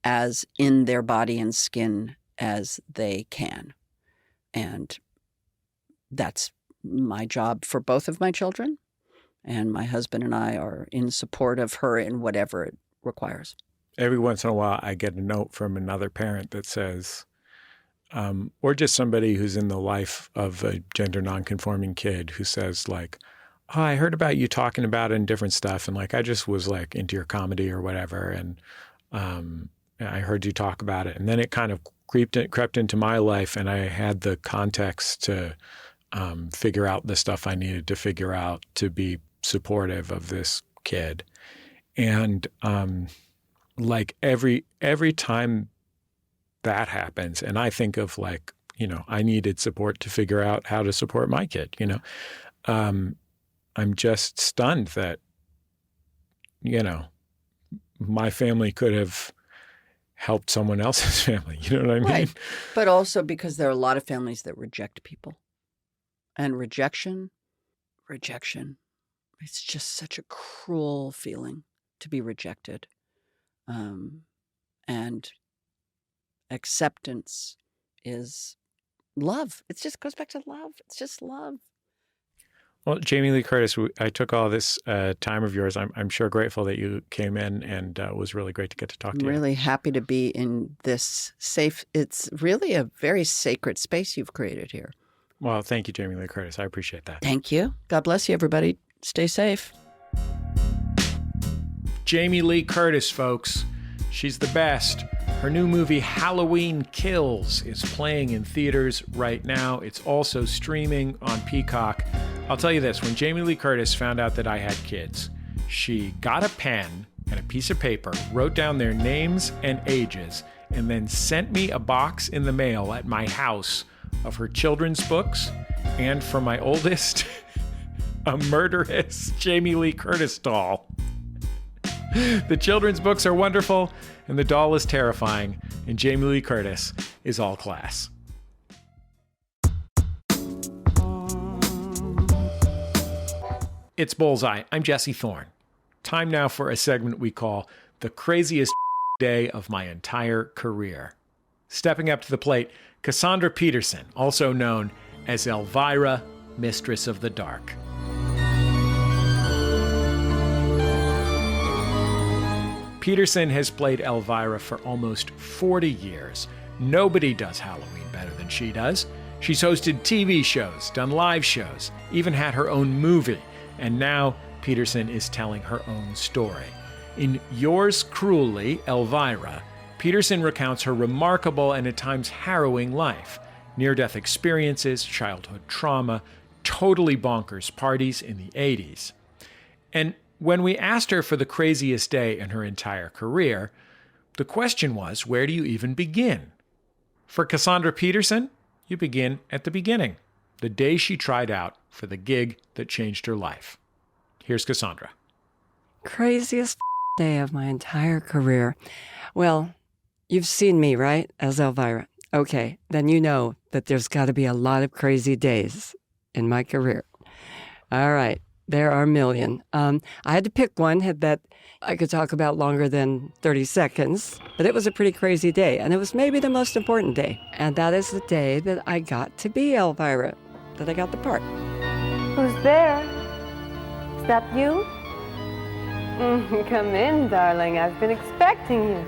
as in their body and skin as they can. And that's my job for both of my children. And my husband and I are in support of her in whatever it requires. Every once in a while, I get a note from another parent that says, or just somebody who's in the life of a gender nonconforming kid who says like, oh, I heard about you talking about it and different stuff. And like, I just was like into your comedy or whatever. And I heard you talk about it. And then it kind of crept into my life, and I had the context to figure out the stuff I needed to figure out to be supportive of this kid. And like every time that happens, and I think of like, you know, I needed support to figure out how to support my kid, you know, I'm just stunned that, you know, my family could have helped someone else's family. You know what I mean? Right. But also because there are a lot of families that reject people. And rejection, it's just such a cruel feeling to be rejected. And acceptance is love. It just goes back to love. It's just love. Well, Jamie Lee Curtis, I took all this time of yours. I'm sure grateful that you came in, and it was really great to get to talk to you. I'm really happy to be in this safe, it's really a very sacred space you've created here. Well, thank you, Jamie Lee Curtis. I appreciate that. Thank you. God bless you, everybody. Stay safe. Jamie Lee Curtis, folks. She's the best. Her new movie, Halloween Kills, is playing in theaters right now. It's also streaming on Peacock. I'll tell you this, when Jamie Lee Curtis found out that I had kids, she got a pen and a piece of paper, wrote down their names and ages, and then sent me a box in the mail at my house of her children's books, and for my oldest, a murderous Jamie Lee Curtis doll. The children's books are wonderful, and the doll is terrifying, and Jamie Lee Curtis is all class. It's Bullseye. I'm Jesse Thorn. Time now for a segment we call The Craziest Day of My Entire Career. Stepping up to the plate, Cassandra Peterson, also known as Elvira, Mistress of the Dark. Peterson has played Elvira for almost 40 years. Nobody does Halloween better than she does. She's hosted TV shows, done live shows, even had her own movie, and now Peterson is telling her own story. In Yours Cruelly, Elvira, Peterson recounts her remarkable and at times harrowing life, near-death experiences, childhood trauma, totally bonkers parties in the 80s. And when we asked her for the craziest day in her entire career, the question was, where do you even begin? For Cassandra Peterson, you begin at the beginning, the day she tried out for the gig that changed her life. Here's Cassandra. Craziest day of my entire career. Well, you've seen me, right, as Elvira. Okay, then you know that there's got to be a lot of crazy days in my career. All right. There are a million. I had to pick one that I could talk about longer than 30 seconds, but it was a pretty crazy day, and it was maybe the most important day. And that is the day that I got to be Elvira, that I got the part. Who's there? Is that you? Come in, darling. I've been expecting you.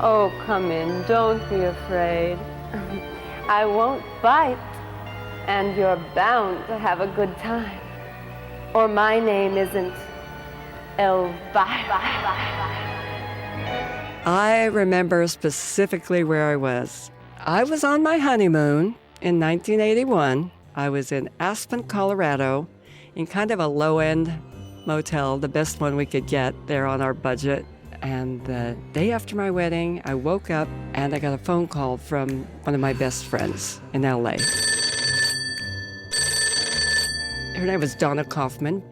Oh, come in. Don't be afraid. I won't bite, and you're bound to have a good time. Or my name isn't Elvira. I remember specifically where I was. I was on my honeymoon in 1981. I was in Aspen, Colorado, in kind of a low-end motel, the best one we could get there on our budget. And the day after my wedding, I woke up and I got a phone call from one of my best friends in LA. Her name was Donna Kaufman,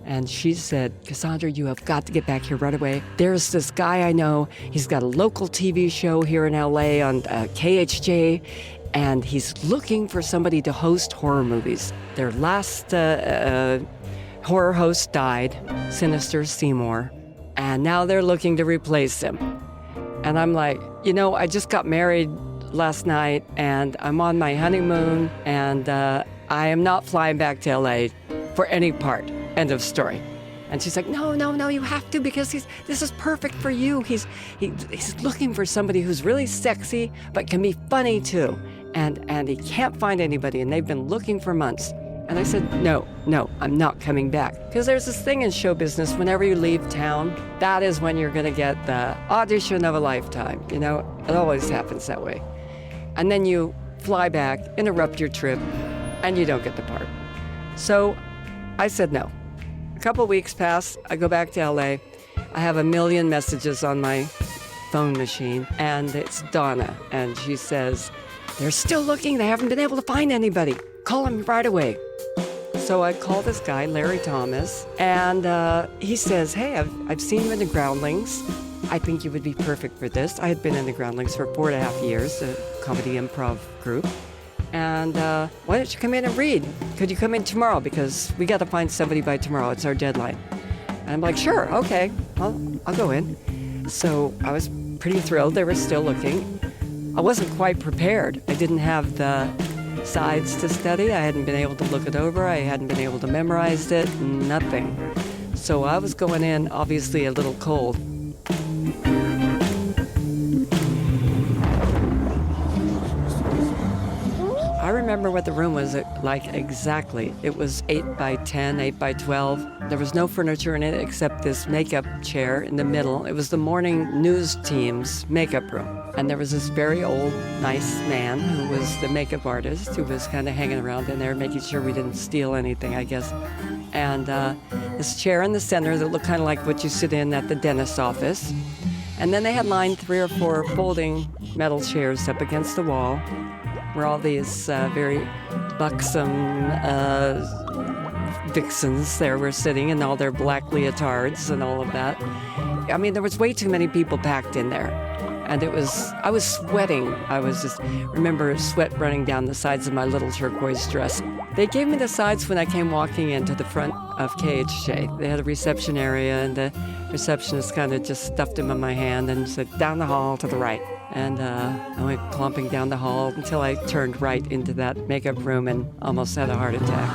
and she said, Cassandra, you have got to get back here right away. There's this guy I know. He's got a local TV show here in LA on KHJ, and he's looking for somebody to host horror movies. Their last horror host died, Sinister Seymour, and now they're looking to replace him. And I'm like, you know, I just got married last night, and I'm on my honeymoon, and I am not flying back to LA for any part. End of story. And she's like, no, you have to, because this is perfect for you. He's looking for somebody who's really sexy, but can be funny too. And he can't find anybody, and they've been looking for months. And I said, no, I'm not coming back. Because there's this thing in show business, whenever you leave town, that is when you're going to get the audition of a lifetime. You know, it always happens that way. And then you fly back, interrupt your trip, and you don't get the part. So I said no. A couple weeks pass, I go back to LA. I have 1 million messages on my phone machine, and it's Donna. And she says, they're still looking, they haven't been able to find anybody. Call them right away. So I call this guy, Larry Thomas, and he says, hey, I've seen you in the Groundlings. I think you would be perfect for this. I had been in the Groundlings for 4.5 years, a comedy improv group. And why don't you come in and read? Could you come in tomorrow? Because we got to find somebody by tomorrow. It's our deadline. And I'm like, sure, okay, I'll go in. So I was pretty thrilled. They were still looking. I wasn't quite prepared. I didn't have the sides to study. I hadn't been able to look it over. I hadn't been able to memorize it, nothing. So I was going in, obviously, a little cold. I remember what the room was like exactly. It was 8 by 10, 8 by 12. There was no furniture in it except this makeup chair in the middle. It was the morning news team's makeup room. And there was this very old, nice man who was the makeup artist who was kind of hanging around in there, making sure we didn't steal anything, I guess. And this chair in the center that looked kind of like what you sit in at the dentist's office. And then they had lined 3 or 4 folding metal chairs up against the wall where all these very buxom vixens there were sitting in all their black leotards and all of that. I mean, there was way too many people packed in there. And I was sweating. I was just, remember sweat running down the sides of my little turquoise dress. They gave me the sides when I came walking into the front of KHJ. They had a reception area, and the receptionist kind of just stuffed them in my hand and said, down the hall to the right. And I went clomping down the hall until I turned right into that makeup room and almost had a heart attack.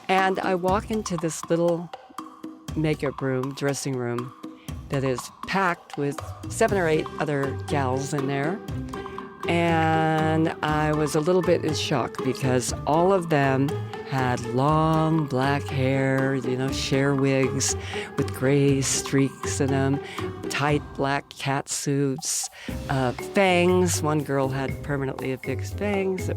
And I walk into this little makeup room, dressing room, that is packed with 7 or 8 other gals in there. And I was a little bit in shock because all of them had long black hair, you know, Cher wigs with gray streaks in them, tight black cat suits, fangs. One girl had permanently affixed fangs.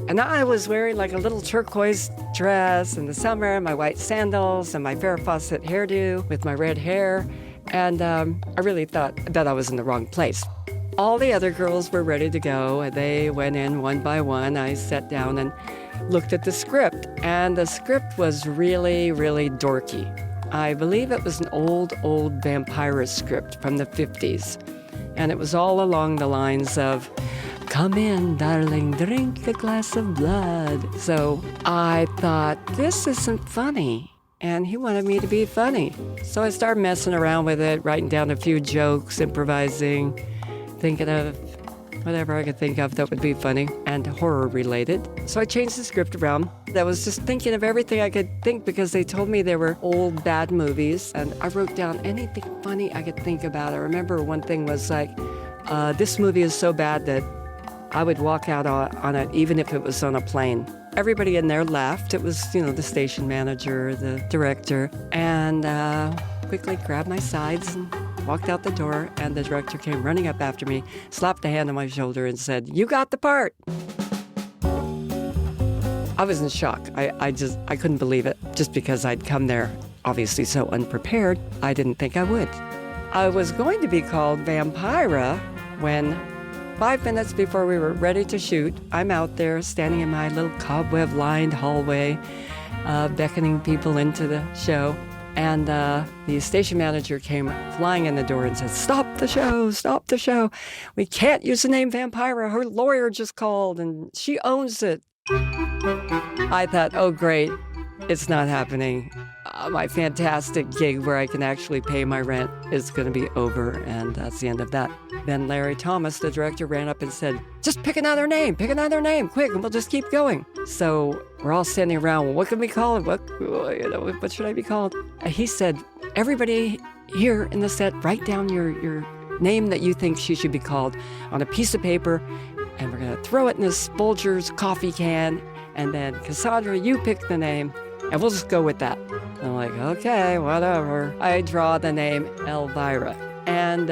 And I was wearing like a little turquoise dress in the summer, my white sandals, and my Farrah Fawcett hairdo with my red hair. And I really thought that I was in the wrong place. All the other girls were ready to go. They went in one by one. I sat down and looked at the script. And the script was really, really dorky. I believe it was an old vampirist script from the 50s. And it was all along the lines of, come in, darling, drink a glass of blood. So I thought, this isn't funny. And he wanted me to be funny. So I started messing around with it, writing down a few jokes, improvising, thinking of whatever I could think of that would be funny and horror related. So I changed the script around. I was just thinking of everything I could think because they told me they were old, bad movies. And I wrote down anything funny I could think about. I remember one thing was like, this movie is so bad that I would walk out on it even if it was on a plane. Everybody in there laughed. It was, you know, the station manager, the director, and quickly grabbed my sides and walked out the door, and the director came running up after me, slapped a hand on my shoulder and said, you got the part. I was in shock. I couldn't believe it. Just because I'd come there, obviously so unprepared, I didn't think I would. I was going to be called Vampira when 5 minutes before we were ready to shoot, I'm out there standing in my little cobweb-lined hallway, beckoning people into the show. And the station manager came flying in the door and said, stop the show. We can't use the name Vampira. Her lawyer just called and she owns it. I thought, oh, great. It's not happening. my fantastic gig where I can actually pay my rent is going to be over, and that's the end of that. Then Larry Thomas, the director, ran up and said, just pick another name, quick, and we'll just keep going. So we're all standing around, well, what can we call it? What should I be called? He said, everybody here in the set, write down your name that you think she should be called on a piece of paper, and we're going to throw it in this Folgers coffee can, and then Cassandra, you pick the name, and we'll just go with that. I'm like, okay, whatever. I draw the name Elvira. And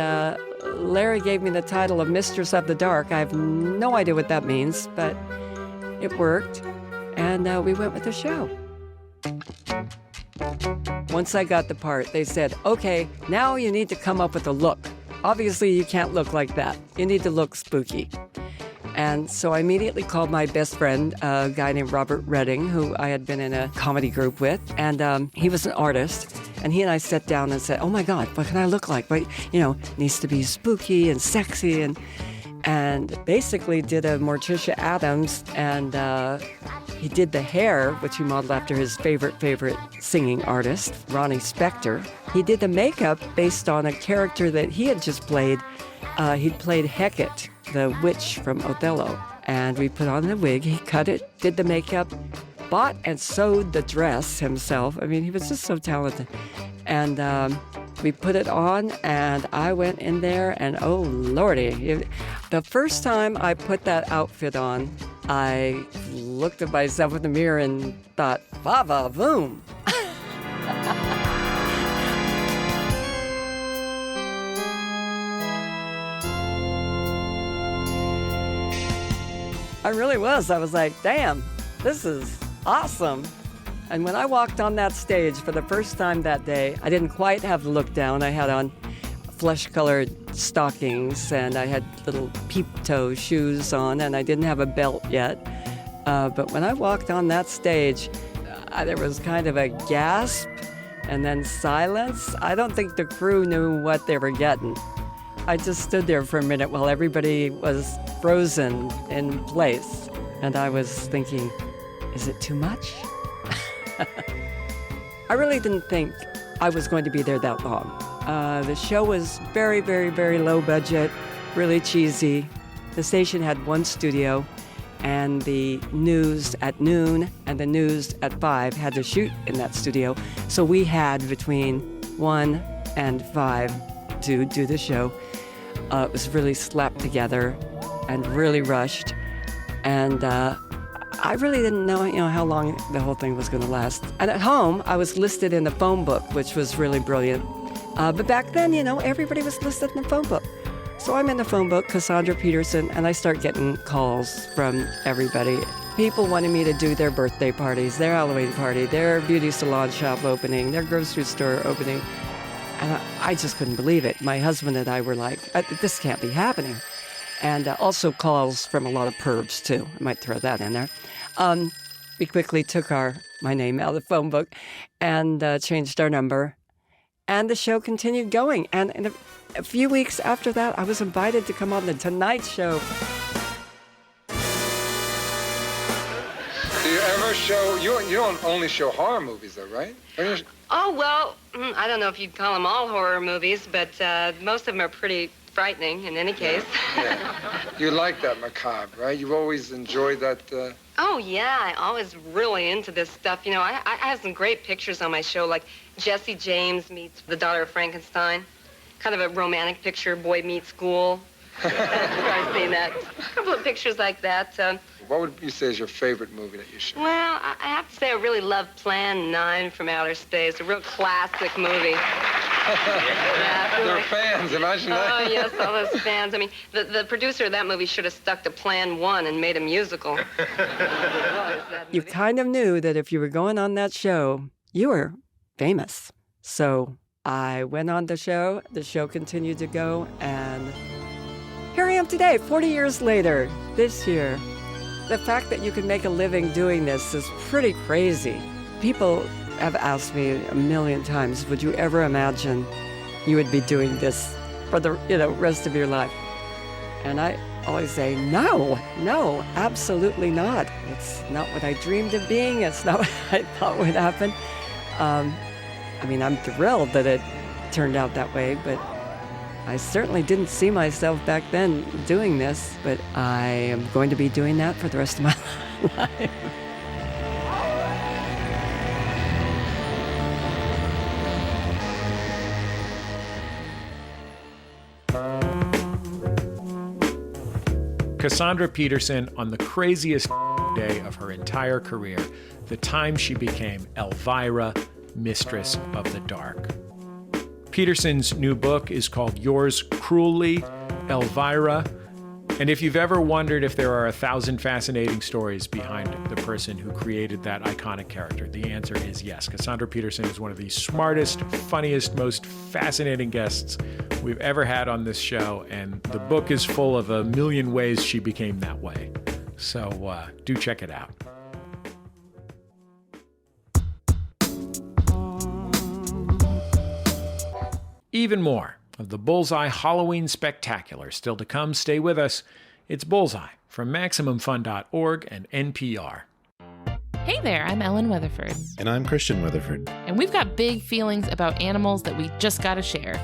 Larry gave me the title of Mistress of the Dark. I have no idea what that means, but it worked. And we went with the show. Once I got the part, they said, okay, now you need to come up with a look. Obviously, you can't look like that. You need to look spooky. And so I immediately called my best friend, a guy named Robert Redding, who I had been in a comedy group with. And he was an artist. And he and I sat down and said, oh my God, what can I look like? But, needs to be spooky and sexy. And basically did a Morticia Addams. And he did the hair, which he modeled after his favorite singing artist, Ronnie Spector. He did the makeup based on a character that he had just played. He'd played Hecate, the witch from Othello. And we put on the wig, he cut it, did the makeup, bought and sewed the dress himself. I mean, he was just so talented. And we put it on, and I went in there, and oh lordy. The first time I put that outfit on, I looked at myself in the mirror and thought, va-va, boom. I really was. I was like, damn, this is awesome. And when I walked on that stage for the first time that day, I didn't quite have the look down. I had on flesh-colored stockings, and I had little peep-toe shoes on, and I didn't have a belt yet. But when I walked on that stage, there was kind of a gasp and then silence. I don't think the crew knew what they were getting. I just stood there for a minute while everybody was frozen in place. And I was thinking, is it too much? I really didn't think I was going to be there that long. The show was very, very, very low budget, really cheesy. The station had one studio, and the news at noon and the news at 5 had to shoot in that studio. So we had between 1 and 5 to do the show. It was really slapped together and really rushed. And I really didn't know, how long the whole thing was going to last. And at home, I was listed in the phone book, which was really brilliant. But back then, everybody was listed in the phone book. So I'm in the phone book, Cassandra Peterson, and I start getting calls from everybody. People wanted me to do their birthday parties, their Halloween party, their beauty salon shop opening, their grocery store opening. And I just couldn't believe it. My husband and I were like, this can't be happening. And also calls from a lot of pervs, too. I might throw that in there. We quickly took my name out of the phone book and changed our number. And the show continued going. And in a few weeks after that, I was invited to come on The Tonight Show. Do you ever show, you don't only show horror movies, though, right? Oh, well, I don't know if you'd call them all horror movies, but most of them are pretty frightening in any case. Yeah. You like that macabre, right? You've always enjoyed that. Oh, yeah, I always really into this stuff. I have some great pictures on my show, like Jesse James meets the daughter of Frankenstein. Kind of a romantic picture, boy meets school. I've seen that. A couple of pictures like that. What would you say is your favorite movie that you show? Well, I have to say I really love Plan 9 from Outer Space, a real classic movie. Yeah, They're fans, imagine that. Oh, yes, all those fans. I mean, the producer of that movie should have stuck to Plan 1 and made a musical. You kind of knew that if you were going on that show, you were famous. So I went on the show continued to go, and here I am today, 40 years later, this year. The fact that you can make a living doing this is pretty crazy. People have asked me a million times, would you ever imagine you would be doing this for the rest of your life? And I always say, no, absolutely not. It's not what I dreamed of being. It's not what I thought would happen. I mean, I'm thrilled that it turned out that way, but I certainly didn't see myself back then doing this, but I am going to be doing that for the rest of my life. Cassandra Peterson on the craziest day of her entire career, the time she became Elvira, Mistress of the Dark. Peterson's new book is called Yours Cruelly, Elvira. And if you've ever wondered if there are 1,000 fascinating stories behind the person who created that iconic character, the answer is yes. Cassandra Peterson is one of the smartest, funniest, most fascinating guests we've ever had on this show, and the book is full of a million ways she became that way. So do check it out. Even more of the Bullseye Halloween Spectacular still to come. Stay with us. It's Bullseye from MaximumFun.org and NPR. Hey there, I'm Ellen Weatherford. And I'm Christian Weatherford. And we've got big feelings about animals that we just gotta share.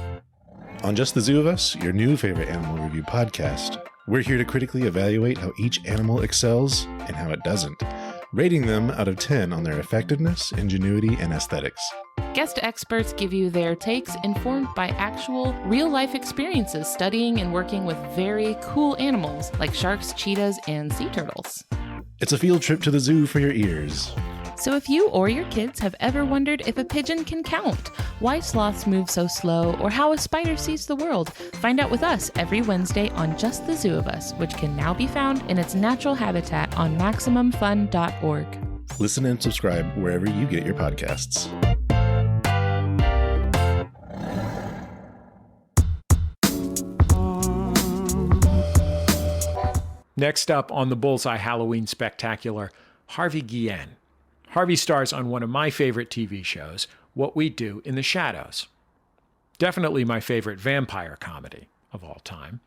On Just the Zoo of Us, your new favorite animal review podcast, we're here to critically evaluate how each animal excels and how it doesn't, rating them out of 10 on their effectiveness, ingenuity, and aesthetics. Guest experts give you their takes informed by actual, real-life experiences studying and working with very cool animals like sharks, cheetahs, and sea turtles. It's a field trip to the zoo for your ears. So if you or your kids have ever wondered if a pigeon can count, why sloths move so slow, or how a spider sees the world, find out with us every Wednesday on Just the Zoo of Us, which can now be found in its natural habitat on MaximumFun.org. Listen and subscribe wherever you get your podcasts. Next up on the Bullseye Halloween Spectacular, Harvey Guillén. Harvey stars on one of my favorite TV shows, What We Do in the Shadows. Definitely my favorite vampire comedy of all time.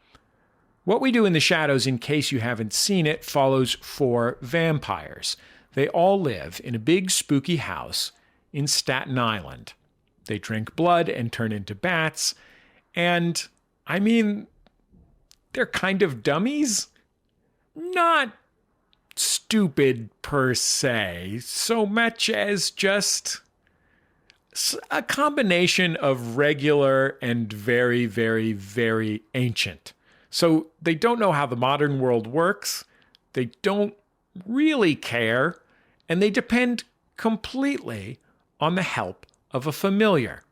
What We Do in the Shadows, in case you haven't seen it, follows 4 vampires. They all live in a big spooky house in Staten Island. They drink blood and turn into bats, and, I mean, they're kind of dummies. Not stupid per se, so much as just a combination of regular and very, very, very ancient. So they don't know how the modern world works, they don't really care, and they depend completely on the help of a familiar,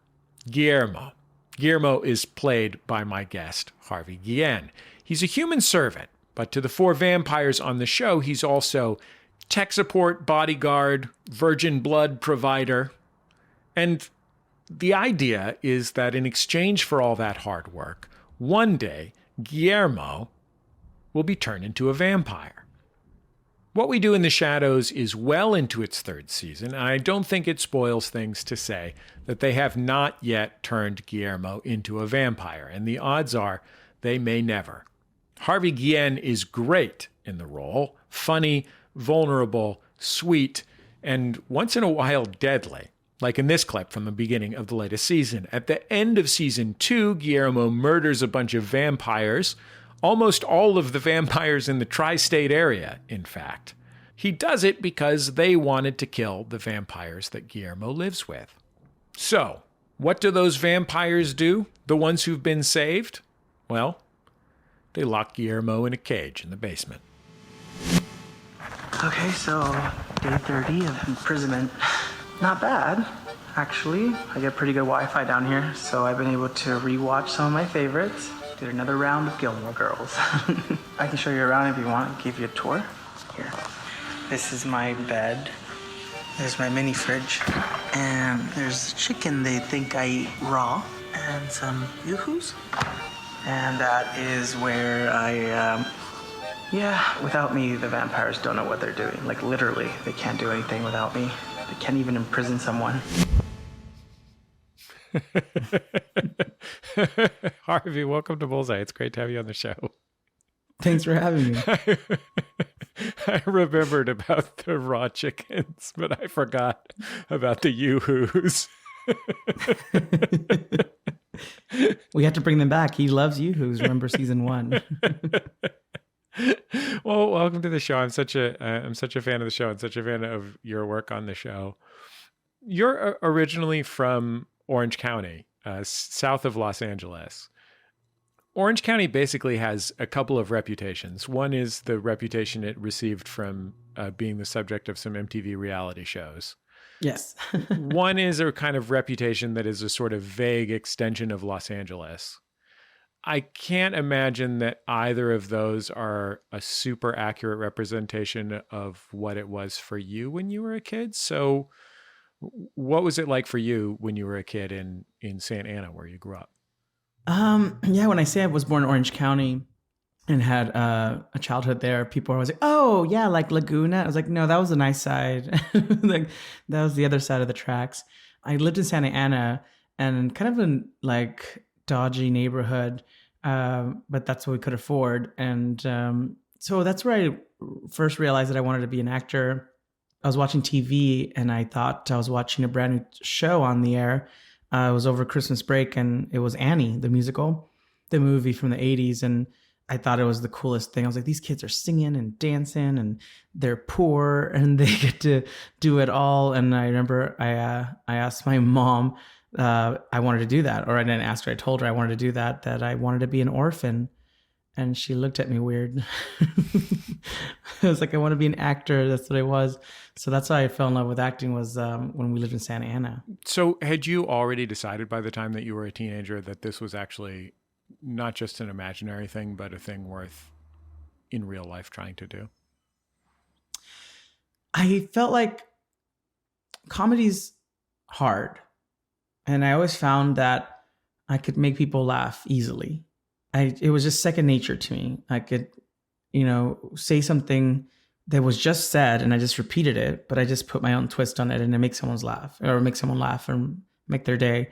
Guillermo. Guillermo is played by my guest, Harvey Guillén. He's a human servant, but to the 4 vampires on the show, he's also tech support, bodyguard, virgin blood provider. And the idea is that in exchange for all that hard work, one day, Guillermo will be turned into a vampire. What We Do in the Shadows is well into its 3rd season, and I don't think it spoils things to say that they have not yet turned Guillermo into a vampire, and the odds are they may never. Harvey Guillén is great in the role, funny, vulnerable, sweet, and once in a while deadly, like in this clip from the beginning of the latest season. At the end of season 2, Guillermo murders a bunch of vampires, almost all of the vampires in the tri-state area, in fact. He does it because they wanted to kill the vampires that Guillermo lives with. So, what do those vampires do, the ones who've been saved? Well, they lock Guillermo in a cage in the basement. Okay, so day 30 of imprisonment. Not bad, actually. I get pretty good Wi-Fi down here, so I've been able to rewatch some of my favorites. Did another round of Gilmore Girls. I can show you around if you want. Give you a tour. Here. This is my bed. There's my mini fridge. And there's chicken they think I eat raw. And some yoo-hoos. And that is where without me, the vampires don't know what they're doing. Like, literally, they can't do anything without me. They can't even imprison someone. Harvey, welcome to Bullseye. It's great to have you on the show. Thanks for having me. I remembered about the raw chickens, but I forgot about the yoo-hoos. We have to bring them back. He loves Yoo-Hoos. Remember season 1? Well, welcome to the show. I'm such a fan of the show and such a fan of your work on the show. You're originally from Orange County, south of Los Angeles. Orange County basically has a couple of reputations. One is the reputation it received from being the subject of some MTV reality shows. Yes. One is a kind of reputation that is a sort of vague extension of Los Angeles. I can't imagine that either of those are a super accurate representation of what it was for you when you were a kid. So what was it like for you when you were a kid in Santa Ana, where you grew up? Yeah, when I say I was born in Orange County and had a childhood there, people were always like, oh, yeah, like Laguna. I was like, no, that was the nice side. Like, that was the other side of the tracks. I lived in Santa Ana and kind of in like dodgy neighborhood, but that's what we could afford. And so that's where I first realized that I wanted to be an actor. I was watching TV and I thought I was watching a brand new show on the air. It was over Christmas break and it was Annie, the musical, the movie from the 80s. And I thought it was the coolest thing. I was like, these kids are singing and dancing and they're poor and they get to do it all. And I remember I asked my mom, I wanted to do that. Or I didn't ask her, I told her I wanted to do that I wanted to be an orphan. And she looked at me weird. I was like, I want to be an actor. That's what I was. So that's how I fell in love with acting, was when we lived in Santa Ana. So had you already decided by the time that you were a teenager that this was actually not just an imaginary thing, but a thing worth in real life trying to do? I felt like comedy's hard. And I always found that I could make people laugh easily. It was just second nature to me. I could, say something that was just said and I just repeated it, but I just put my own twist on it and it makes someone laugh or make their day.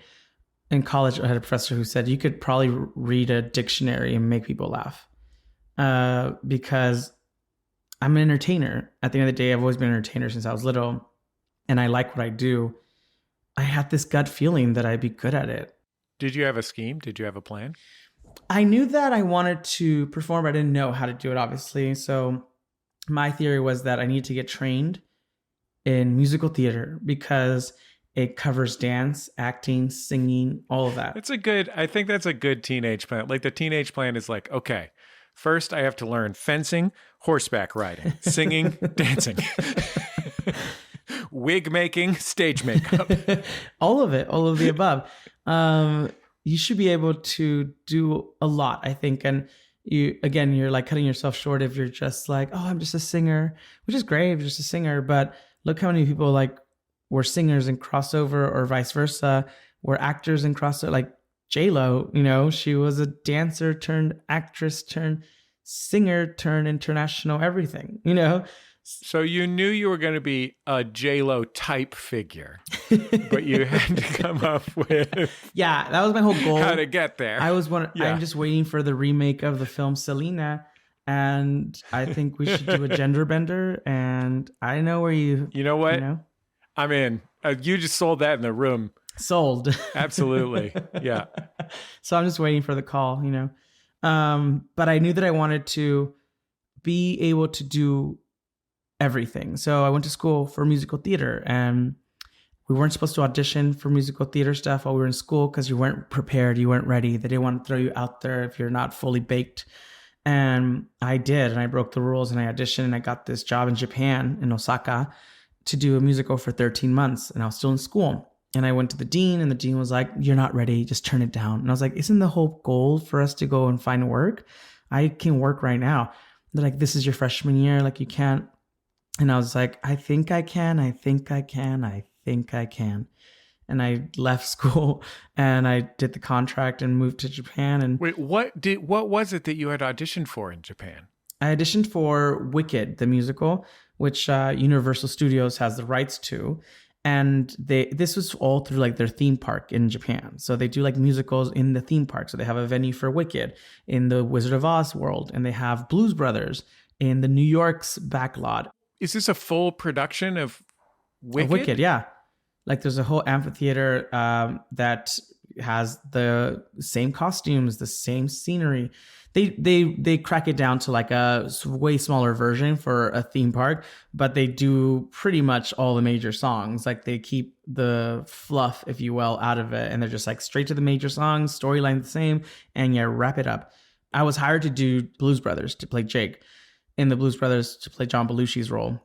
In college, I had a professor who said you could probably read a dictionary and make people laugh because I'm an entertainer. At the end of the day, I've always been an entertainer since I was little and I like what I do. I had this gut feeling that I'd be good at it. Did you have a scheme? Did you have a plan? I knew that I wanted to perform, but I didn't know how to do it, obviously. So my theory was that I needed to get trained in musical theater because it covers dance, acting, singing, all of that. I think that's a good teenage plan. Like the teenage plan is like, okay, first I have to learn fencing, horseback riding, singing, dancing, wig making, stage makeup. All of it, all of the above. You should be able to do a lot, I think. And you're like cutting yourself short if you're just like, oh, I'm just a singer, which is great if you're just a singer. But look how many people like were singers in crossover or vice versa, were actors in crossover, like J-Lo, she was a dancer turned actress turned singer turned international everything, So you knew you were going to be a J-Lo type figure, but you had to come up with yeah, that was my whole goal. How to get there. I'm just waiting for the remake of the film Selena, and I think we should do a gender bender. And I know where you know what? I'm in. You just sold that in the room. Sold. Absolutely. Yeah. So I'm just waiting for the call, but I knew that I wanted to be able to do everything. So I went to school for musical theater, and we weren't supposed to audition for musical theater stuff while we were in school because you weren't prepared, you weren't ready. They didn't want to throw you out there if you're not fully baked. And I did, and I broke the rules and I auditioned and I got this job in Japan, in Osaka, to do a musical for 13 months. And I was still in school. And I went to the dean, and the dean was like, you're not ready, just turn it down. And I was like, isn't the whole goal for us to go and find work? I can work right now. They're like, this is your freshman year, like you can't. And I was like, I think I can. And I left school and I did the contract and moved to Japan. And wait, what was it that you had auditioned for in Japan? I auditioned for Wicked, the musical, which Universal Studios has the rights to. And this was all through like their theme park in Japan. So they do like musicals in the theme park. So they have a venue for Wicked in the Wizard of Oz world. And they have Blues Brothers in the New York's backlot. Is this a full production of Wicked? Wicked, yeah. Like there's a whole amphitheater that has the same costumes, the same scenery. They crack it down to like a way smaller version for a theme park, but they do pretty much all the major songs. Like they keep the fluff, if you will, out of it, and they're just like straight to the major songs, storyline the same, and you wrap it up. I was hired to do Blues Brothers, to play Jake in the Blues Brothers, to play John Belushi's role,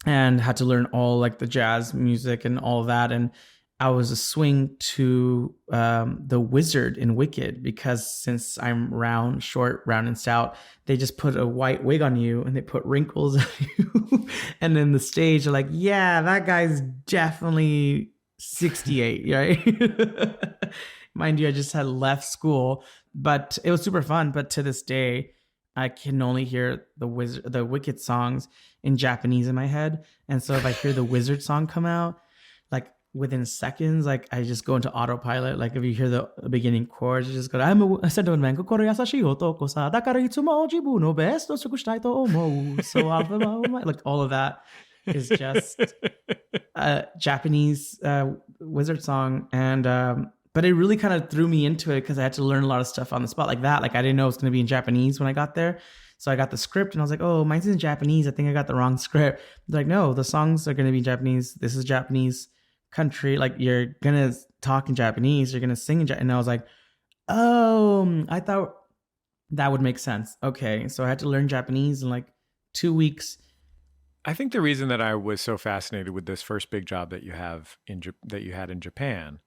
and had to learn all like the jazz music and all of that. And I was a swing to the wizard in Wicked, because since I'm round, short, round, and stout, they just put a white wig on you and they put wrinkles on you. And then the stage, they're like, yeah, that guy's definitely 68, right? Mind you, I just had left school, but it was super fun. But to this day, I can only hear the Wicked songs in Japanese in my head. And so if I hear the wizard song come out, like within seconds, like I just go into autopilot. Like if you hear the beginning chords, you just go, I'm a sentiment, kokoro yasashi otoko sa, dakara itsumo jibu no best o sukushitai to omou. So like all of that is just a Japanese wizard song. And but it really kind of threw me into it because I had to learn a lot of stuff on the spot like that. Like I didn't know it was going to be in Japanese when I got there. So I got the script and I was like, oh, mine's in Japanese. I think I got the wrong script. They're like, no, the songs are going to be Japanese. This is Japanese country. Like you're going to talk in Japanese. You're going to sing in Japanese. And I was like, oh, I thought that would make sense. Okay. So I had to learn Japanese in like 2 weeks. I think the reason that I was so fascinated with this first big job that you had in Japan,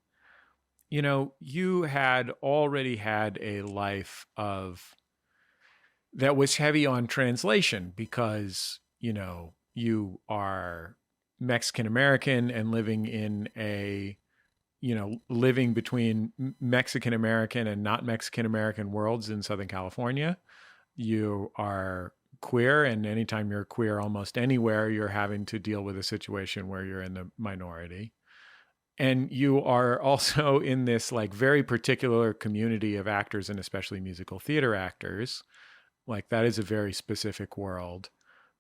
you know, you had already had a life that was heavy on translation because, you know, you are Mexican American and living between Mexican American and not Mexican American worlds in Southern California. You are queer, and anytime you're queer almost anywhere, you're having to deal with a situation where you're in the minority. And you are also in this like very particular community of actors, and especially musical theater actors. Like that is a very specific world.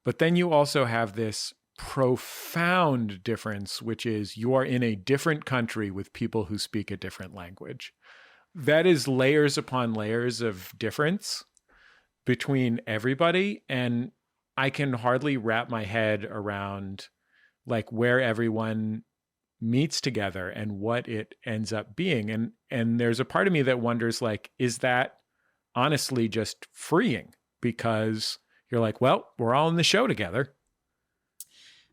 But then you also have this profound difference, which is you are in a different country with people who speak a different language. That is layers upon layers of difference between everybody. And I can hardly wrap my head around like where everyone meets together and what it ends up being. And there's a part of me that wonders, like, is that honestly just freeing? Because you're like, well, we're all in the show together.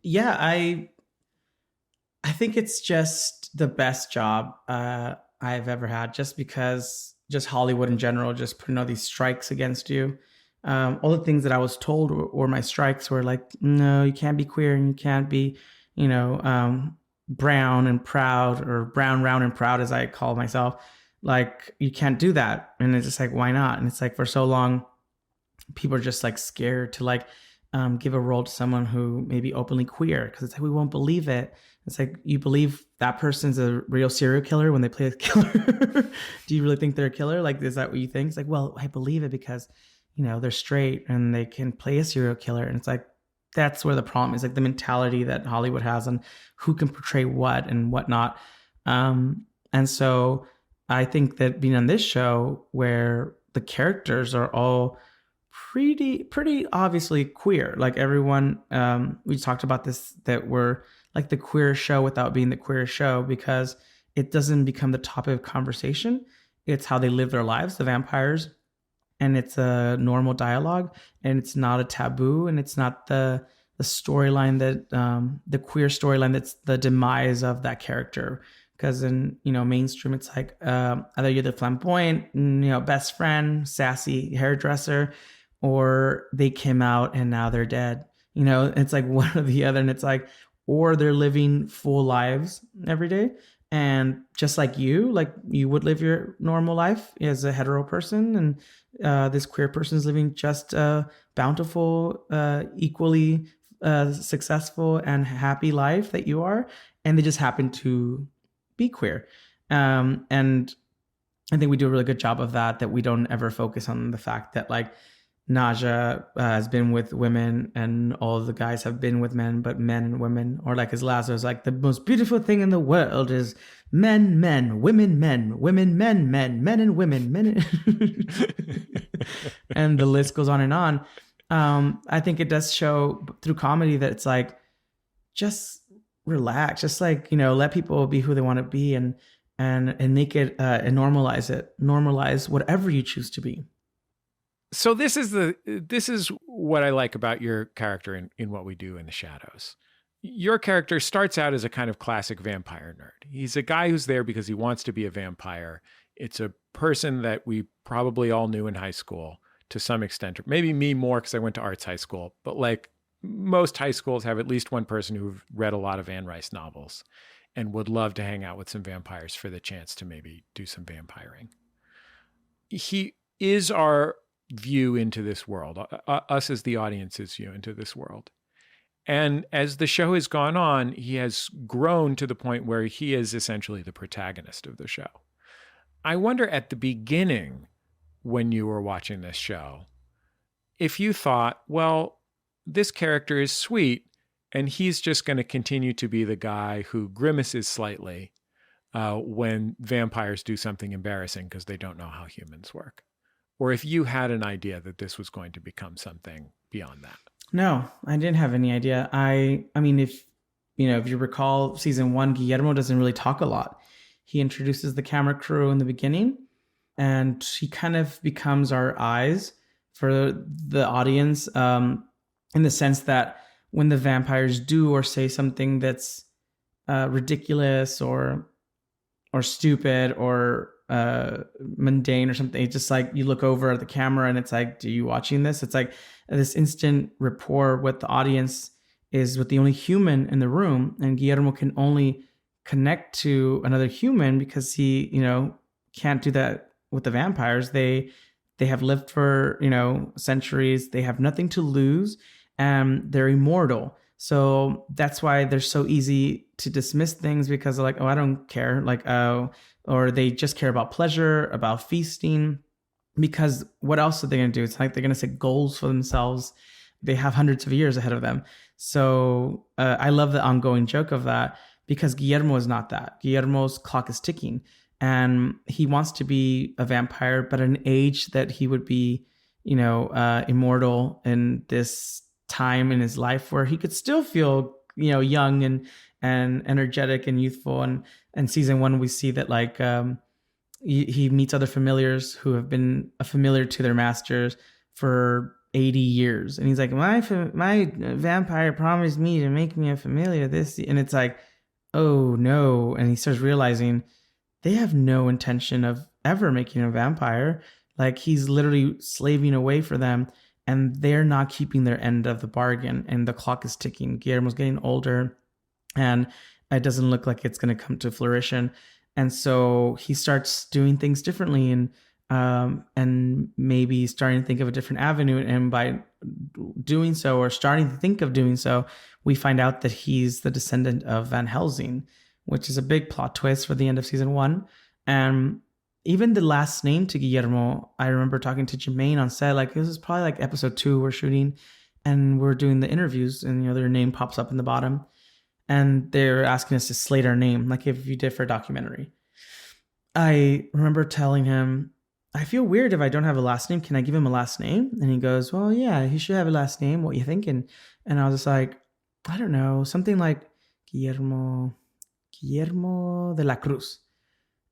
Yeah, I think it's just the best job I've ever had, just because just Hollywood in general, just putting all these strikes against you. All the things that I was told were my strikes were like, no, you can't be queer and you can't be, brown and proud, or brown, round, and proud, as I call myself. Like, you can't do that. And it's just like, why not? And it's like, for so long, people are just like scared to like give a role to someone who may be openly queer, because it's like, we won't believe it. It's like, you believe that person's a real serial killer when they play a killer? Do you really think they're a killer? Like, is that what you think? It's like, well, I believe it because, they're straight and they can play a serial killer. And it's like, that's where the problem is, like the mentality that Hollywood has on who can portray what and whatnot. And so I think that being on this show where the characters are all pretty obviously queer, like everyone, we talked about this, that we're like the queer show without being the queer show, because it doesn't become the topic of conversation. It's how they live their lives, the vampires. And it's a normal dialogue, and it's not a taboo, and it's not the storyline that the queer storyline that's the demise of that character. Because in mainstream, it's like either you're the flamboyant, best friend, sassy hairdresser, or they came out and now they're dead. It's like one or the other, and it's like, or they're living full lives every day. And just like you would live your normal life as a hetero person, and this queer person is living just a bountiful, equally successful and happy life that you are, and they just happen to be queer. And I think we do a really good job of that we don't ever focus on the fact that like Naja has been with women, and all of the guys have been with men, but men and women. Or like his last was like, the most beautiful thing in the world is men, women, women, men and women, men. And the list goes on and on. I think it does show through comedy that it's like, just relax, just like, let people be who they want to be, and make it and normalize whatever you choose to be. So this is what I like about your character in What We Do in the Shadows. Your character starts out as a kind of classic vampire nerd. He's a guy who's there because he wants to be a vampire. It's a person that we probably all knew in high school to some extent, or maybe me more because I went to arts high school, but like most high schools have at least one person who've read a lot of Anne Rice novels and would love to hang out with some vampires for the chance to maybe do some vampiring. He is our view into this world, us as the audience's view into this world. And as the show has gone on, he has grown to the point where he is essentially the protagonist of the show. I wonder at the beginning, when you were watching this show, if you thought, well, this character is sweet, and he's just going to continue to be the guy who grimaces slightly when vampires do something embarrassing because they don't know how humans work. Or if you had an idea that this was going to become something beyond that. No, I didn't have any idea. I mean, if you recall season 1, Guillermo doesn't really talk a lot. He introduces the camera crew in the beginning, and he kind of becomes our eyes for the audience, in the sense that when the vampires do or say something that's ridiculous or stupid or mundane or something, it's just like you look over at the camera and it's like, do you watching this? It's like this instant rapport with the audience is with the only human in the room, and Guillermo can only connect to another human because he can't do that with the vampires. They have lived for centuries. They have nothing to lose, and they're immortal. So that's why they're so easy to dismiss things, because they're like, oh, I don't care, or they just care about pleasure, about feasting, because what else are they going to do? It's like they're going to set goals for themselves. They have hundreds of years ahead of them. So I love the ongoing joke of that, because Guillermo is not that. Guillermo's clock is ticking, and he wants to be a vampire, but at an age that he would be, immortal in this time in his life where he could still feel, young and energetic and youthful. And season 1, we see that he meets other familiars who have been a familiar to their masters for 80 years. And he's like, my vampire promised me to make me a familiar this. And it's like, oh no. And he starts realizing they have no intention of ever making a vampire. Like, he's literally slaving away for them, and they're not keeping their end of the bargain, and the clock is ticking. Guillermo's getting older, and it doesn't look like it's going to come to fruition. And so he starts doing things differently, and maybe starting to think of a different avenue. And by doing so, or starting to think of doing so, we find out that he's the descendant of Van Helsing, which is a big plot twist for the end of season 1. And even the last name to Guillermo, I remember talking to Jermaine on set, this is probably episode 2 we're shooting, and we're doing the interviews, and their name pops up in the bottom, and they're asking us to slate our name, like if you did for a documentary. I remember telling him, I feel weird if I don't have a last name. Can I give him a last name? And he goes, well, yeah, he should have a last name. What you thinking? And I was just like, I don't know, something like Guillermo de la Cruz.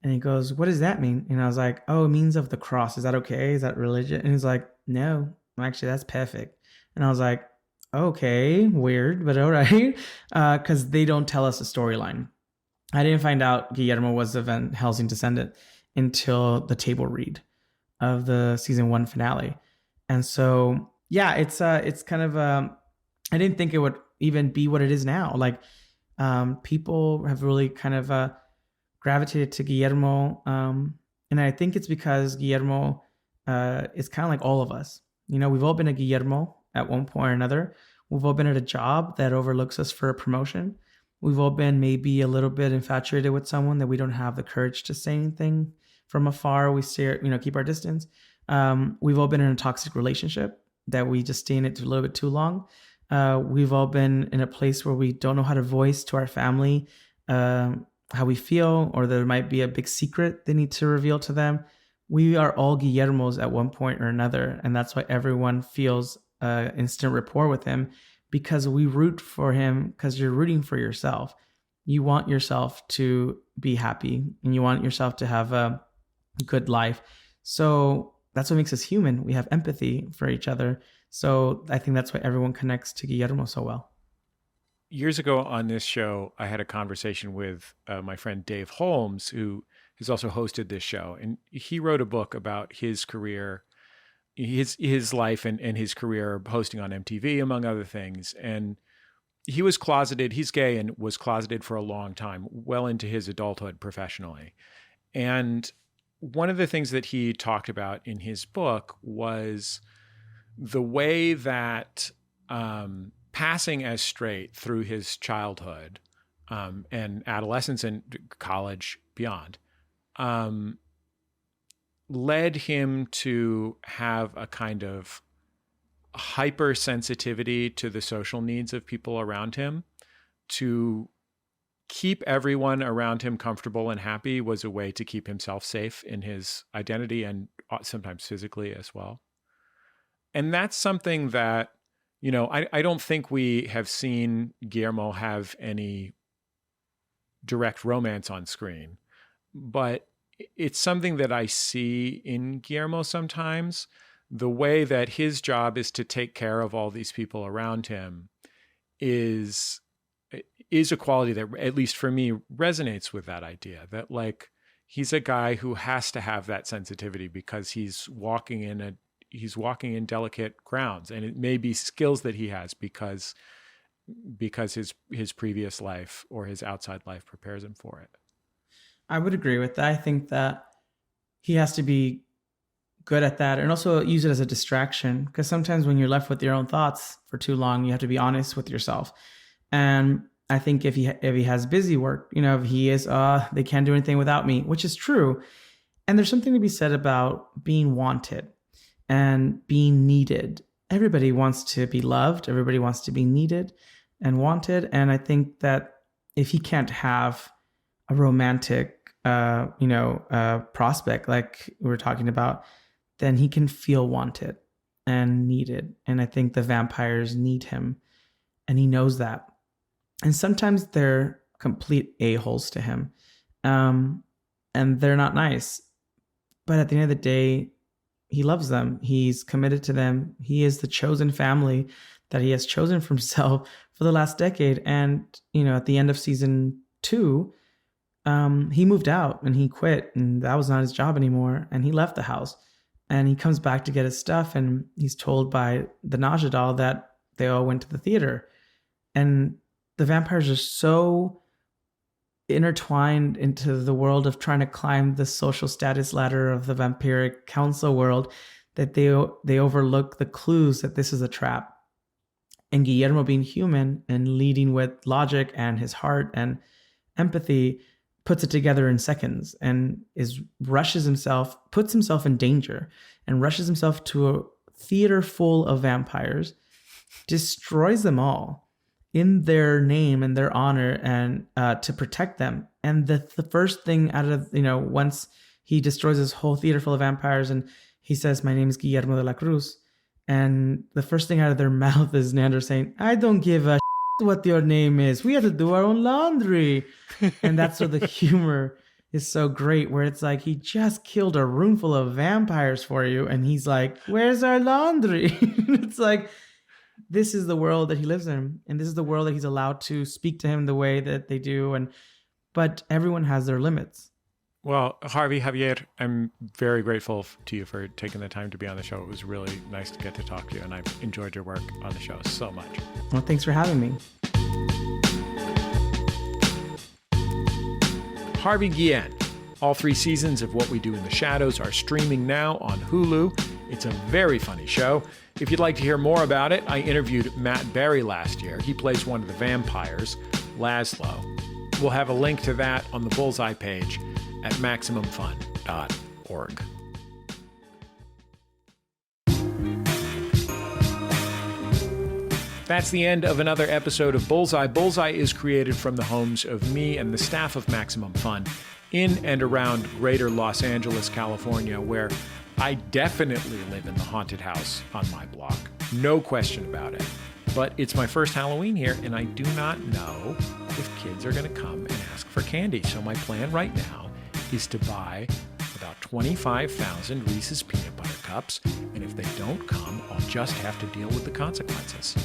And he goes, what does that mean? And I was like, oh, it means of the cross. Is that okay? Is that religion? And he's like, no, actually, that's perfect. And I was like, okay, weird, but all right. Because they don't tell us a storyline. I didn't find out Guillermo was a Van Helsing descendant until the table read of the season 1 finale. And so, yeah, it's kind of, I didn't think it would even be what it is now. People have really kind of gravitated to Guillermo. And I think it's because Guillermo is kind of like all of us. We've all been a Guillermo at one point or another. We've all been at a job that overlooks us for a promotion. We've all been maybe a little bit infatuated with someone that we don't have the courage to say anything from afar. We stare, keep our distance. We've all been in a toxic relationship that we just stay in it a little bit too long. We've all been in a place where we don't know how to voice to our family how we feel, or there might be a big secret they need to reveal to them. We are all Guillermos at one point or another, and that's why everyone feels instant rapport with him, because we root for him, because you're rooting for yourself. You want yourself to be happy, and you want yourself to have a good life. So that's what makes us human. We have empathy for each other. So I think that's why everyone connects to Guillermo so well. Years ago on this show, I had a conversation with my friend Dave Holmes, who has also hosted this show. And he wrote a book about his career, his life and his career hosting on MTV, among other things. And he was closeted. He's gay and was closeted for a long time, well into his adulthood professionally. And one of the things that he talked about in his book was the way that passing as straight through his childhood and adolescence and college beyond led him to have a kind of hypersensitivity to the social needs of people around him. To keep everyone around him comfortable and happy was a way to keep himself safe in his identity and sometimes physically as well. And that's something that, you know, I don't think we have seen Guillermo have any direct romance on screen, but it's something that I see in Guillermo sometimes. The way that his job is to take care of all these people around him is a quality that, at least for me, resonates with that idea that, like, he's a guy who has to have that sensitivity because he's walking in delicate grounds, and it may be skills that he has because his previous life or his outside life prepares him for it. I would agree with that. I think that he has to be good at that and also use it as a distraction, because sometimes when you're left with your own thoughts for too long, you have to be honest with yourself. And I think if he has busy work, you know, if he is, they can't do anything without me, which is true. And there's something to be said about being wanted and being needed. Everybody wants to be loved. Everybody wants to be needed and wanted. And I think that if he can't have a romantic, prospect like we were talking about, then he can feel wanted and needed. And I think the vampires need him, and he knows that. And sometimes they're complete a-holes to him, and they're not nice. But at the end of the day, he loves them. He's committed to them. He is the chosen family that he has chosen for himself for the last decade. And, you know, at the end of season 2, he moved out and he quit, and that was not his job anymore. And he left the house, and he comes back to get his stuff. And he's told by the Naja doll that they all went to the theater. And the vampires are so intertwined into the world of trying to climb the social status ladder of the vampiric council world that they overlook the clues that this is a trap. And Guillermo, being human and leading with logic and his heart and empathy, puts it together in seconds and puts himself in danger and rushes himself to a theater full of vampires, destroys them all in their name and their honor, and to protect them. And the first thing out of, once he destroys this whole theater full of vampires and he says, "My name is Guillermo de la Cruz," and the first thing out of their mouth is Nander saying, "I don't give a what your name is. We have to do our own laundry." And that's where the humor is so great, where it's like, he just killed a room full of vampires for you, and he's like, "Where's our laundry?" It's like, this is the world that he lives in, and this is the world that he's allowed to speak to him the way that they do. But everyone has their limits. Well, Javier, I'm very grateful to you for taking the time to be on the show. It was really nice to get to talk to you, and I've enjoyed your work on the show so much. Well, thanks for having me. Harvey Guillén. All 3 seasons of What We Do in the Shadows are streaming now on Hulu. It's a very funny show. If you'd like to hear more about it, I interviewed Matt Berry last year. He plays one of the vampires, Laszlo. We'll have a link to that on the Bullseye page at MaximumFun.org. That's the end of another episode of Bullseye. Bullseye is created from the homes of me and the staff of Maximum Fun in and around greater Los Angeles, California, where I definitely live in the haunted house on my block. No question about it. But it's my first Halloween here, and I do not know if kids are going to come and ask for candy. So my plan right now is to buy about 25,000 Reese's Peanut Butter Cups, and if they don't come, I'll just have to deal with the consequences.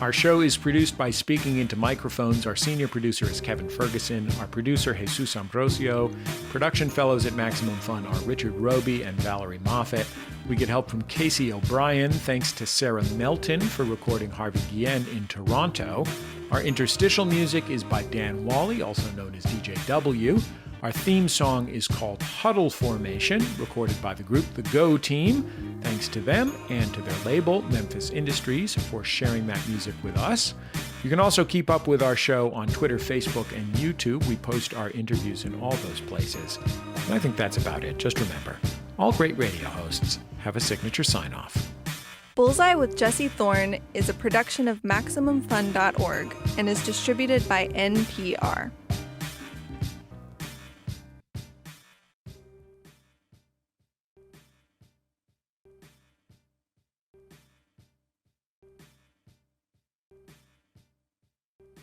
Our show is produced by Speaking Into Microphones. Our senior producer is Kevin Ferguson. Our producer, Jesus Ambrosio. Production fellows at Maximum Fun are Richard Roby and Valerie Moffat. We get help from Casey O'Brien, thanks to Sarah Melton for recording Harvey Guillén in Toronto. Our interstitial music is by Dan Wally, also known as DJ W. Our theme song is called Huddle Formation, recorded by the group The Go Team. Thanks to them and to their label, Memphis Industries, for sharing that music with us. You can also keep up with our show on Twitter, Facebook, and YouTube. We post our interviews in all those places. And I think that's about it. Just remember, all great radio hosts have a signature sign-off. Bullseye with Jesse Thorn is a production of MaximumFun.org and is distributed by NPR.